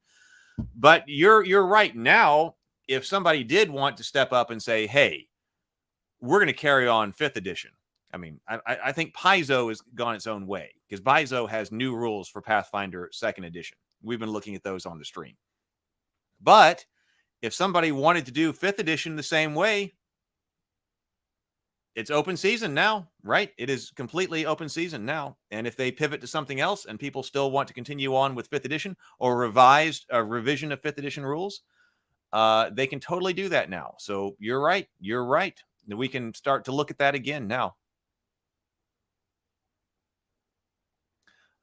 But you're right. Now, if somebody did want to step up and say, hey, we're going to carry on 5th edition, I mean, I think Paizo has gone its own way because Paizo has new rules for Pathfinder 2nd edition. We've been looking at those on the stream. But if somebody wanted to do 5th edition the same way, it's open season now, right? It is completely open season now. And if they pivot to something else and people still want to continue on with 5th edition or revision of 5th edition rules, they can totally do that now. So you're right. You're right. We can start to look at that again now.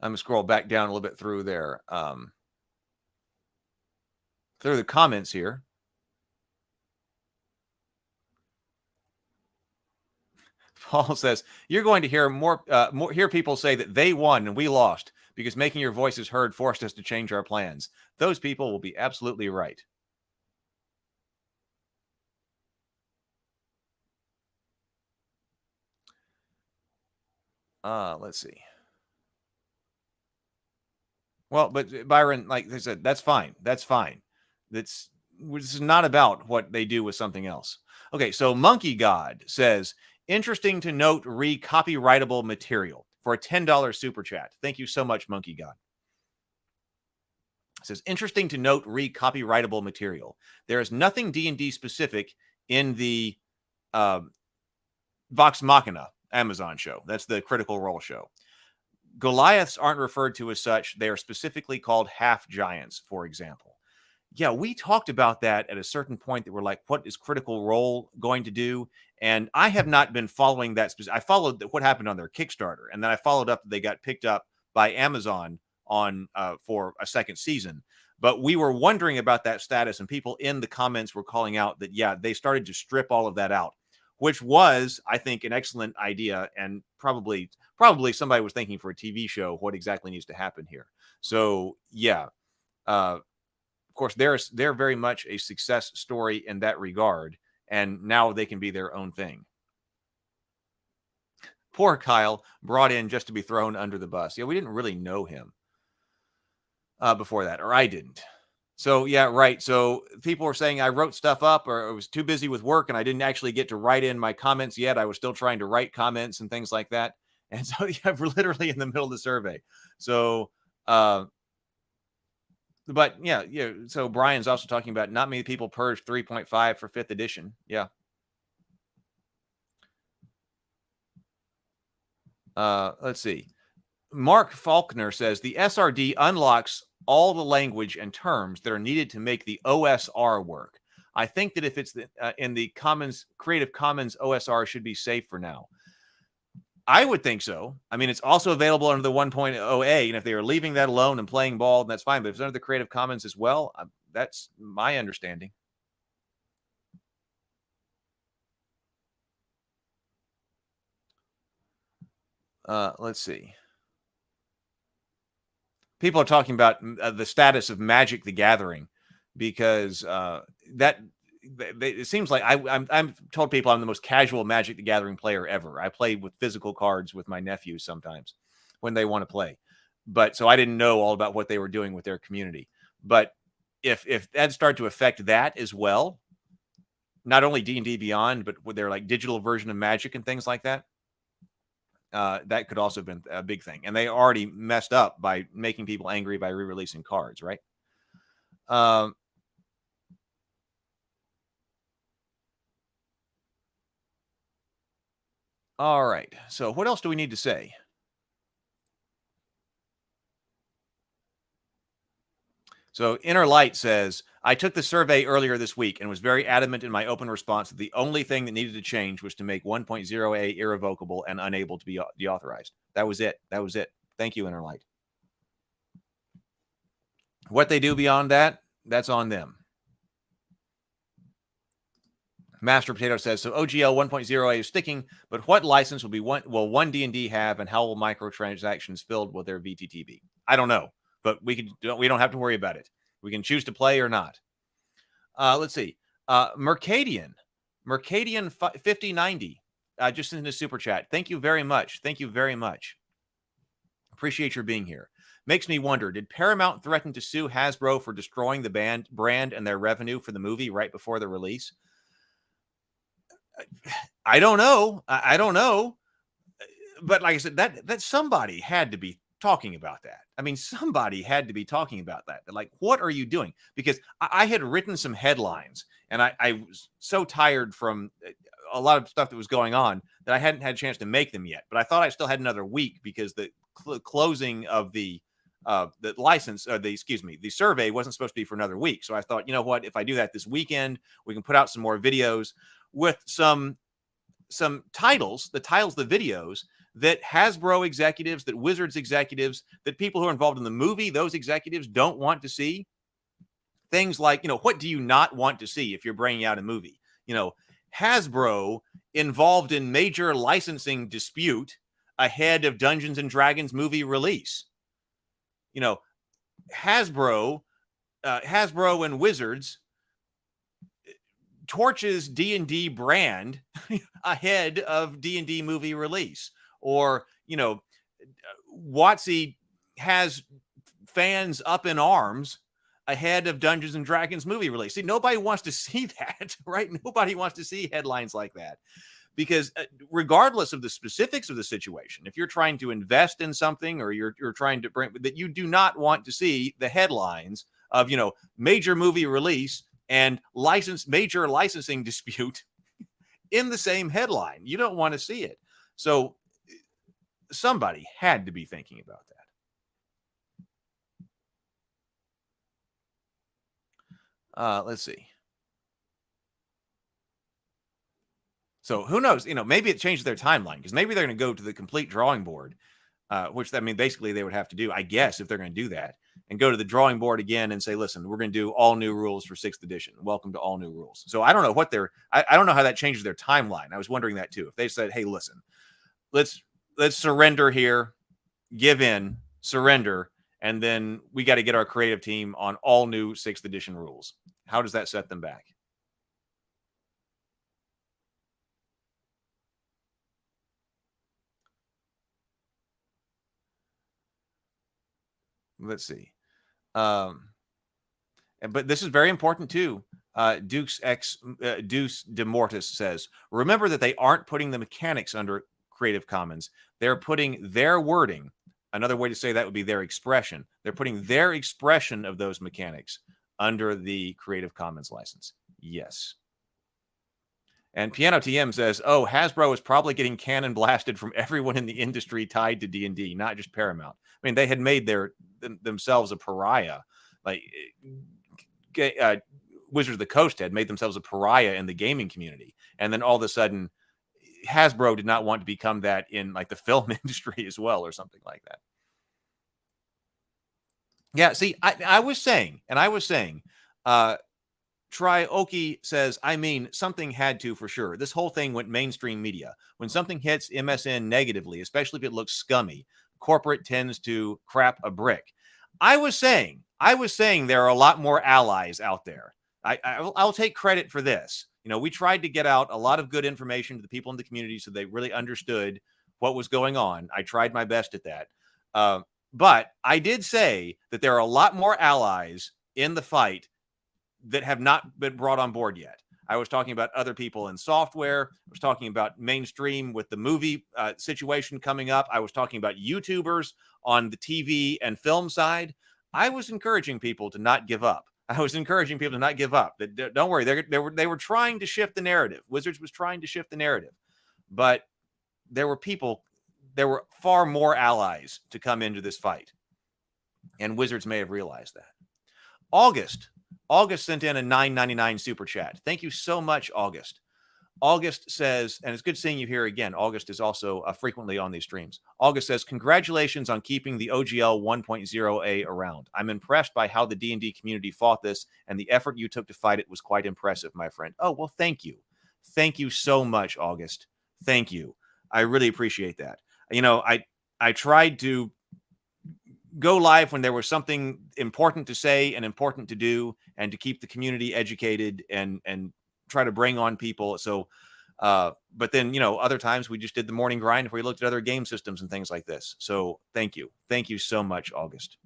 I'm going to scroll back down a little bit through there. Through the comments here. Paul says, you're going to hear hear people say that they won and we lost because making your voices heard forced us to change our plans. Those people will be absolutely right. Let's see. Well, but Byron, like I said, that's fine. That's fine. This is not about what they do with something else. Okay, so Monkey God says, interesting to note re-copyrightable material for a $10 super chat. Thank you so much, Monkey God. It says, interesting to note re-copyrightable material. There is nothing D&D specific in the Vox Machina Amazon show. That's the Critical Role show. Goliaths aren't referred to as such. They are specifically called half giants, for example. Yeah, we talked about that at a certain point that we're like, what is Critical Role going to do? And I have not been following that. I followed what happened on their Kickstarter, and then I followed up that they got picked up by Amazon on for a second season. But we were wondering about that status, and people in the comments were calling out that, yeah, they started to strip all of that out, which was, I think, an excellent idea, and probably somebody was thinking for a TV show what exactly needs to happen here. So, yeah. Of course, they're very much a success story in that regard, and now they can be their own thing. Poor Kyle, brought in just to be thrown under the bus. Yeah, we didn't really know him before that, or I didn't. So, yeah, right. So people were saying I wrote stuff up or I was too busy with work and I didn't actually get to write in my comments yet. I was still trying to write comments and things like that. And so, yeah, we're literally in the middle of the survey. So, but yeah. So Brian's also talking about not many people purged 3.5 for 5th edition. Yeah. Let's see. Mark Faulkner says the SRD unlocks all the language and terms that are needed to make the OSR work. I think that if it's in the Creative Commons OSR should be safe for now. I would think so. I mean, it's also available under the 1.0A, and if they are leaving that alone and playing ball, that's fine. But if it's under the Creative Commons as well, that's my understanding. Let's see. People are talking about the status of Magic the Gathering because it seems like I'm told people I'm the most casual Magic the Gathering player ever. I play with physical cards with my nephews sometimes when they want to play. But so I didn't know all about what they were doing with their community. But if that started to affect that as well, not only D&D Beyond, but with their like digital version of Magic and things like that, that could also have been a big thing. And they already messed up by making people angry by re-releasing cards, right? All right. So what else do we need to say? So Inner Light says, I took the survey earlier this week and was very adamant in my open response that the only thing that needed to change was to make 1.0A irrevocable and unable to be deauthorized. That was it. That was it. Thank you, Inner Light. What they do beyond that, that's on them. Master Potato says, so OGL 1.0A is sticking, but what license will one D&D have, and how will microtransactions filled with their VTT be? I don't know, but we don't have to worry about it. We can choose to play or not. Let's see. Mercadian 5090 just in the super chat. Thank you very much. Thank you very much. Appreciate your being here. Makes me wonder, did Paramount threaten to sue Hasbro for destroying the brand and their revenue for the movie right before the release? I don't know. I don't know. But like I said, that somebody had to be talking about that. I mean, somebody had to be talking about that. Like, what are you doing? Because I had written some headlines, and I was so tired from a lot of stuff that was going on that I hadn't had a chance to make them yet. But I thought I still had another week because the closing of the license, the survey wasn't supposed to be for another week. So I thought, you know what? If I do that this weekend, we can put out some more videos with some titles, the videos that Hasbro executives, that Wizards executives, that people who are involved in the movie, those executives don't want to see. Things like, what do you not want to see if you're bringing out a movie? Hasbro involved in major licensing dispute ahead of Dungeons and Dragons movie release. Hasbro and Wizards torches D&D brand ahead of D&D movie release. Or, WotC has fans up in arms ahead of Dungeons and Dragons movie release. See, nobody wants to see that, right? Nobody wants to see headlines like that. Because regardless of the specifics of the situation, if you're trying to invest in something or you're trying to bring that, you do not want to see the headlines of, major movie release and major licensing dispute in the same headline. You don't want to see it. So somebody had to be thinking about that. Let's see. So who knows? Maybe it changed their timeline, because maybe they're going to go to the complete drawing board, which basically they would have to do, I guess, if they're going to do that, and go to the drawing board again and say, listen, we're going to do all new rules for 6th edition. Welcome to all new rules. So I don't know I don't know how that changes their timeline. I was wondering that too. If they said, hey, listen, let's surrender here, give in, surrender, and then we got to get our creative team on all new 6th edition rules. How does that set them back? Let's see. But this is very important too. Deuce de Mortis says, remember that they aren't putting the mechanics under Creative Commons. They're putting their wording. Another way to say that would be their expression. They're putting their expression of those mechanics under the Creative Commons license. Yes. And Piano TM says, oh, Hasbro is probably getting cannon blasted from everyone in the industry tied to D&D, not just Paramount. I mean, they had made themselves a pariah. Like Wizards of the Coast had made themselves a pariah in the gaming community. And then all of a sudden, Hasbro did not want to become that in like the film industry as well, or something like that. Yeah, see, I was saying, Trioki says, I mean, something had to for sure. This whole thing went mainstream media. When something hits MSN negatively, especially if it looks scummy, corporate tends to crap a brick. I was saying there are a lot more allies out there. I'll take credit for this. We tried to get out a lot of good information to the people in the community so they really understood what was going on. I tried my best at that. But I did say that there are a lot more allies in the fight that have not been brought on board yet. I was talking about other people in software. I was talking about mainstream with the movie situation coming up. I was talking about YouTubers on the TV and film side. I was encouraging people to not give up. Don't worry. They were trying to shift the narrative. Wizards was trying to shift the narrative, but there were far more allies to come into this fight. And Wizards may have realized that. August sent in a $9.99 super chat. Thank you so much, August. August says, and it's good seeing you here again. August is also frequently on these streams. August says, congratulations on keeping the OGL 1.0A around. I'm impressed by how the D&D community fought this, and the effort you took to fight it was quite impressive, my friend. Oh, well, thank you. Thank you so much, August. Thank you. I really appreciate that. You know, I tried to go live when there was something important to say and important to do, and to keep the community educated and try to bring on people. So, but then, you know, other times we just did the morning grind where we looked at other game systems and things like this. So thank you. Thank you so much, August.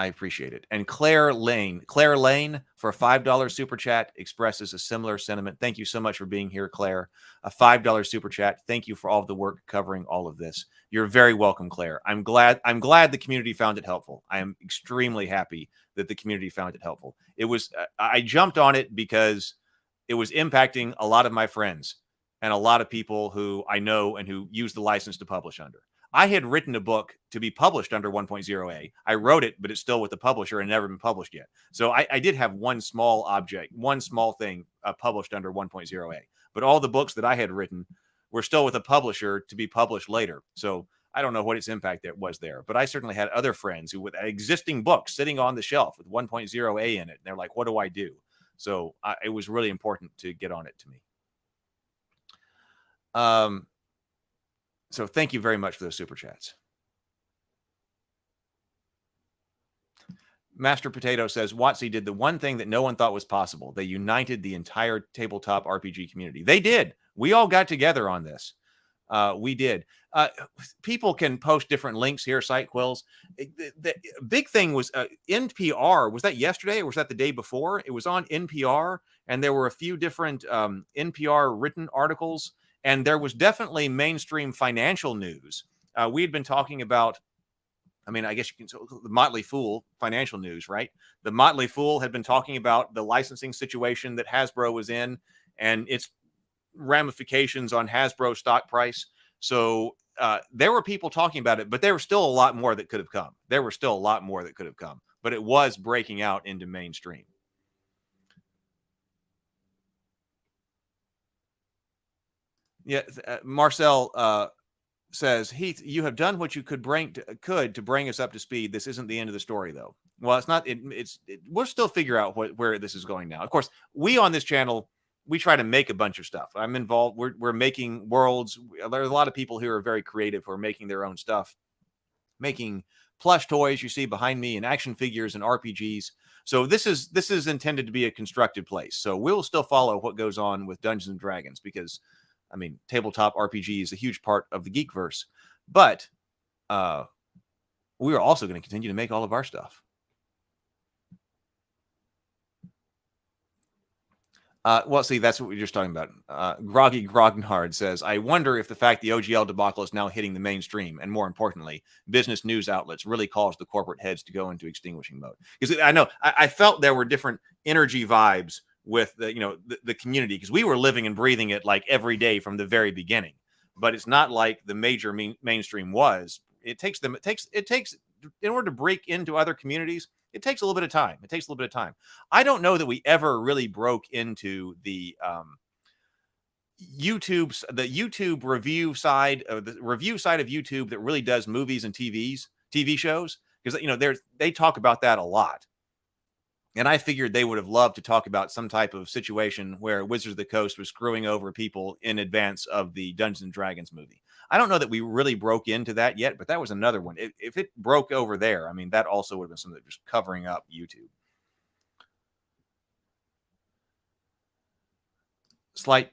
I appreciate it. And Claire Lane for a $5 super chat expresses a similar sentiment. Thank you so much for being here, Claire. A $5 super chat. Thank you for all of the work covering all of this. You're very welcome, Claire. I'm glad the community found it helpful. I am extremely happy that the community found it helpful. It was, I jumped on it because it was impacting a lot of my friends and a lot of people who I know and who use the license to publish under. I had written a book to be published under 1.0A. I wrote it, but it's still with the publisher and never been published yet. So I did have one small thing published under 1.0A. But all the books that I had written were still with a publisher to be published later. So I don't know what its impact there was there. But I certainly had other friends who with existing books sitting on the shelf with 1.0A in it. And they're like, what do I do? So it was really important to get on it to me. So thank you very much for those super chats. Master Potato says, WotC did the one thing that no one thought was possible. They united the entire tabletop RPG community. They did. We all got together on this. We did. People can post different links here, Site Quills. The big thing was NPR. Was that yesterday or was that the day before? It was on NPR, and there were a few different NPR written articles. And there was definitely mainstream financial news. We had been talking about, I mean, I guess you can, the Motley Fool financial news, right? The Motley Fool had been talking about the licensing situation that Hasbro was in and its ramifications on Hasbro stock price. So there were people talking about it, but there was still a lot more that could have come. But it was breaking out into mainstream. Yeah, Marcel says, Heath, you have done what you could to bring us up to speed. This isn't the end of the story, though. Well, it's not. We'll still figure out where this is going now. Of course, we on this channel, we try to make a bunch of stuff. I'm involved. We're making worlds. There's a lot of people who are very creative who are making their own stuff, making plush toys you see behind me and action figures and RPGs. So this is intended to be a constructive place. So we'll still follow what goes on with Dungeons and Dragons because, I mean, tabletop RPG is a huge part of the Geekverse, but we are also going to continue to make all of our stuff. Well, see, that's what we were just talking about. Groggy Grognard says, I wonder if the fact the OGL debacle is now hitting the mainstream, and more importantly, business news outlets really caused the corporate heads to go into extinguishing mode. Because I know I felt there were different energy vibes with the community, because we were living and breathing it like every day from the very beginning. But it's not like the major mainstream was. It takes in order to break into other communities, it takes a little bit of time. I don't know that we ever really broke into the YouTube review side of YouTube that really does movies and TV shows, because they talk about that a lot. And I figured they would have loved to talk about some type of situation where Wizards of the Coast was screwing over people in advance of the Dungeons and Dragons movie. I don't know that we really broke into that yet, but that was another one. If it broke over there, I mean, that also would have been something just covering up YouTube. Slight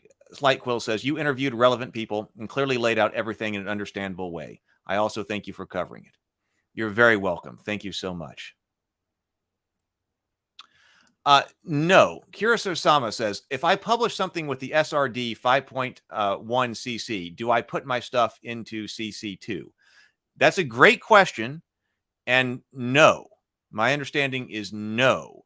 Quill says, you interviewed relevant people and clearly laid out everything in an understandable way. I also thank you for covering it. You're very welcome. Thank you so much. No. Kiriso-sama says, if I publish something with the SRD 5.1 CC, do I put my stuff into CC2? That's a great question. And no. My understanding is no.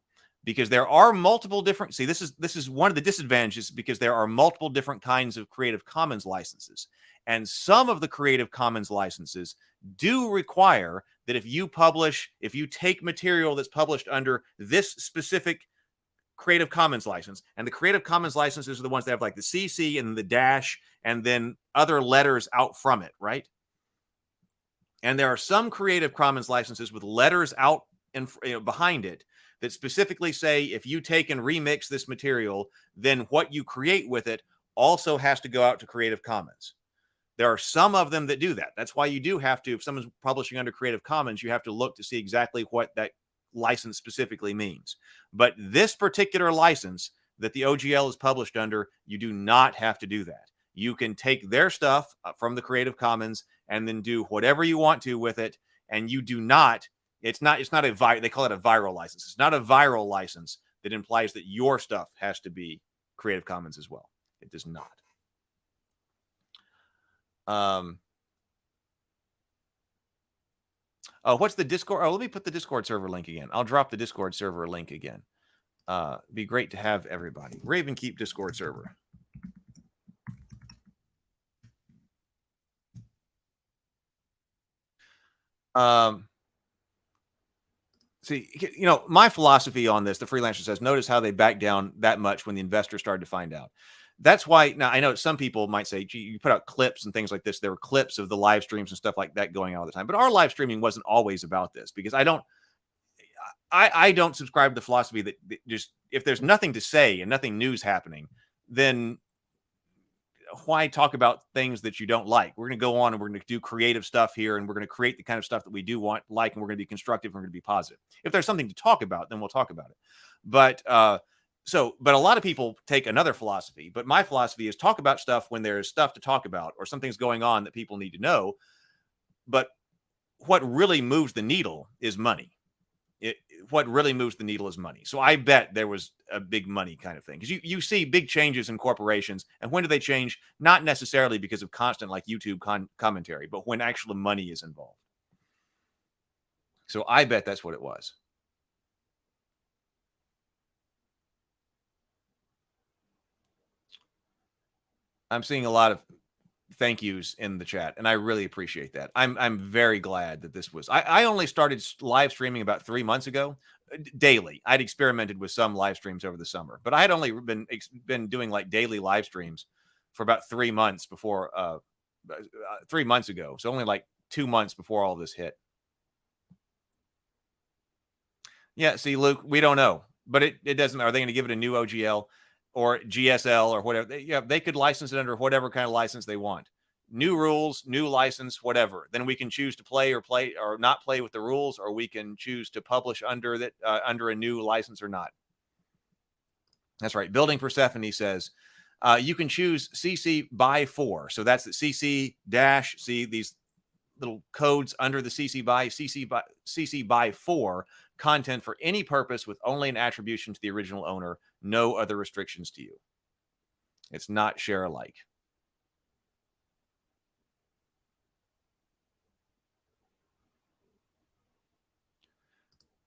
because there are multiple different. See, this is one of the disadvantages, because there are multiple different kinds of Creative Commons licenses, and some of the Creative Commons licenses do require that if you take material that's published under this specific Creative Commons license, and the Creative Commons licenses are the ones that have like the CC and the dash and then other letters out from it, right? And there are some Creative Commons licenses with letters out and behind it that specifically say if you take and remix this material, then what you create with it also has to go out to Creative Commons. There are some of them that do that. That's why you do have to, if someone's publishing under Creative Commons, you have to look to see exactly what that license specifically means. But this particular license that the OGL is published under, you do not have to do that. You can take their stuff from the Creative Commons and then do whatever you want to with it, and you do not. It's not they call it a viral license. It's not a viral license that implies that your stuff has to be Creative Commons as well. It does not. Oh, what's the Discord? Oh, let me put the Discord server link again. I'll drop the Discord server link again. Be great to have everybody. Ravenkeep Discord server. See, my philosophy on this, the freelancer says, notice how they back down that much when the investors started to find out. That's why, now I know some people might say, gee, you put out clips and things like this. There were clips of the live streams and stuff like that going on all the time. But our live streaming wasn't always about this, because I don't subscribe to the philosophy that just, if there's nothing to say and nothing news happening, then why talk about things that you don't like? We're going to go on and we're going to do creative stuff here, and we're going to create the kind of stuff that we do want, like, and we're going to be constructive, and we're going to be positive. If there's something to talk about, then we'll talk about it. But but a lot of people take another philosophy. But my philosophy is talk about stuff when there's stuff to talk about, or something's going on that people need to know. But what really moves the needle is money. What really moves the needle is money. So I bet there was a big money kind of thing, because you see big changes in corporations, and when do they change? Not necessarily because of constant like YouTube commentary, but when actual money is involved. So I bet that's what it was. I'm seeing a lot of thank yous in the chat, and I really appreciate that. I'm very glad that this was. I only started live streaming about 3 months ago, daily. I'd experimented with some live streams over the summer, but I had only been doing like daily live streams for about 3 months before 3 months ago. So only like 2 months before all this hit. Yeah, see, Luke, we don't know, but it doesn't. Are they going to give it a new OGL or GSL or whatever? They could license it under whatever kind of license they want. New rules, new license, whatever. Then we can choose to play or not play with the rules, or we can choose to publish under that under a new license or not. That's right. Building Persephone says you can choose CC by 4. So that's the CC dash. See these little codes under the CC by 4 content for any purpose with only an attribution to the original owner. No other restrictions to you. It's not share alike.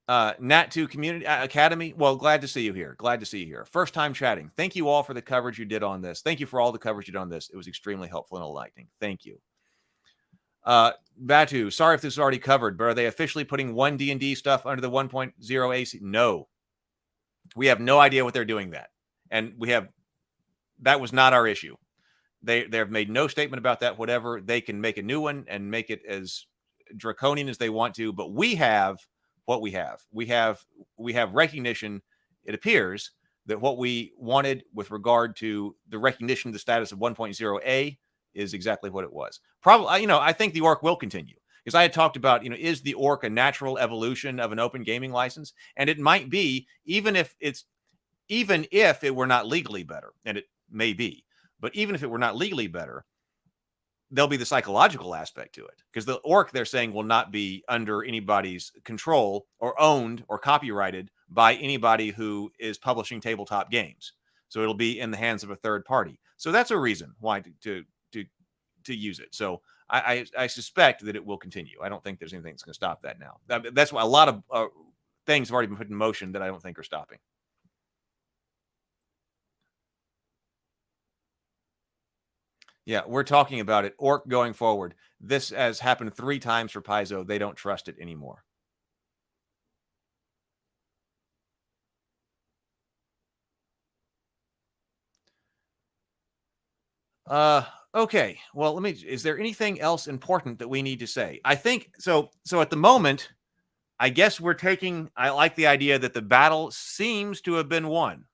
Nat2 Community Academy. Well, glad to see you here. Glad to see you here. First time chatting. Thank you all for the coverage you did on this. Thank you for all the coverage you did on this. It was extremely helpful and enlightening. Thank you. Batu, sorry if this is already covered, but are they officially putting one D&D stuff under the 1.0 AC? No. We have no idea what they're doing that. And that was not our issue. They've made no statement about that. Whatever, they can make a new one and make it as draconian as they want to, but we have what we have. We have recognition. It appears that what we wanted with regard to the recognition of the status of 1.0A is exactly what it was. Probably, I think the orc will continue, because I had talked about, is the orc a natural evolution of an open gaming license? And it might be, even if it were not legally better, and it may be, but even if it were not legally better, there'll be the psychological aspect to it, because the orc, they're saying, will not be under anybody's control or owned or copyrighted by anybody who is publishing tabletop games. So it'll be in the hands of a third party. So that's a reason why to use it. So I suspect that it will continue. I don't think there's anything that's going to stop that now. That's why a lot of things have already been put in motion that I don't think are stopping. Yeah, we're talking about it. Orc going forward. This has happened 3 times for Paizo. They don't trust it anymore. Okay. Well, is there anything else important that we need to say? I think so at the moment, I guess I like the idea that the battle seems to have been won.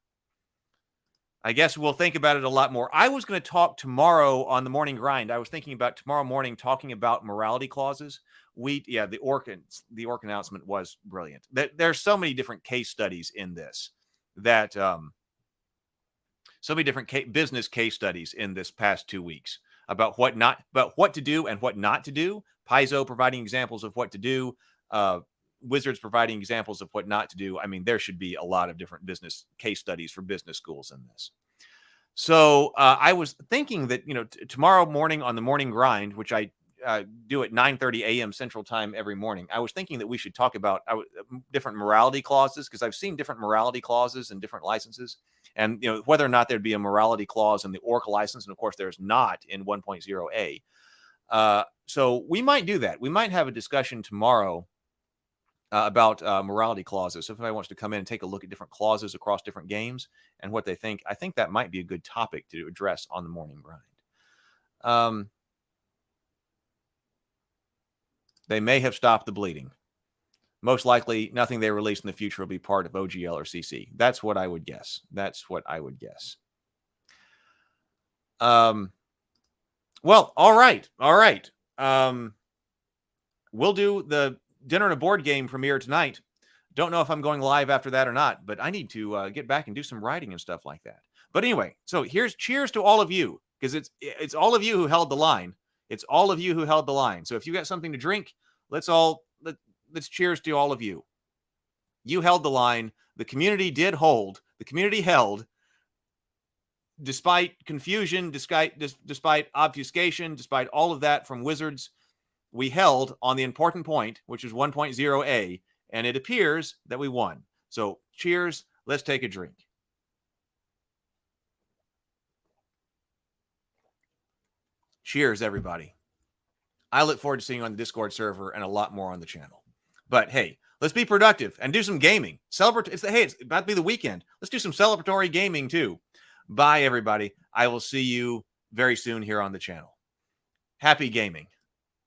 I guess we'll think about it a lot more. I was going to talk tomorrow on the morning grind. I was thinking about tomorrow morning talking about morality clauses. The orc announcement was brilliant. There's so many different case studies in this that so many different business case studies in this past 2 weeks about what to do and what not to do. Paizo providing examples of what to do. Wizards providing examples of what not to do. I mean, there should be a lot of different business case studies for business schools in this. So I was thinking that, tomorrow morning on the morning grind, which I do at 9:30 a.m. Central Time every morning, I was thinking that we should talk about different morality clauses, because I've seen different morality clauses in different licenses, and whether or not there'd be a morality clause in the Orc license, and of course there's not in 1.0a. So we might do that. We might have a discussion tomorrow about morality clauses. So if anybody wants to come in and take a look at different clauses across different games and what they think, I think that might be a good topic to address on the morning grind. They may have stopped the bleeding. Most likely, nothing they release in the future will be part of OGL or CC. That's what I would guess. Well, all right. We'll do the Dinner and a Board Game premiere tonight. Don't know if I'm going live after that or not, but I need to get back and do some writing and stuff like that. But anyway, so here's cheers to all of you, because it's all of you who held the line. It's all of you who held the line. So if you got something to drink, let's cheers to all of you. You held the line. The community did hold. The community held, despite confusion, despite obfuscation, despite all of that from Wizards. We held on the important point, which is 1.0a, and it appears that we won. So cheers. Let's take a drink. Cheers, everybody. I look forward to seeing you on the Discord server and a lot more on the channel. But hey, let's be productive and do some gaming. It's about to be the weekend. Let's do some celebratory gaming too. Bye, everybody. I will see you very soon here on the channel. Happy gaming.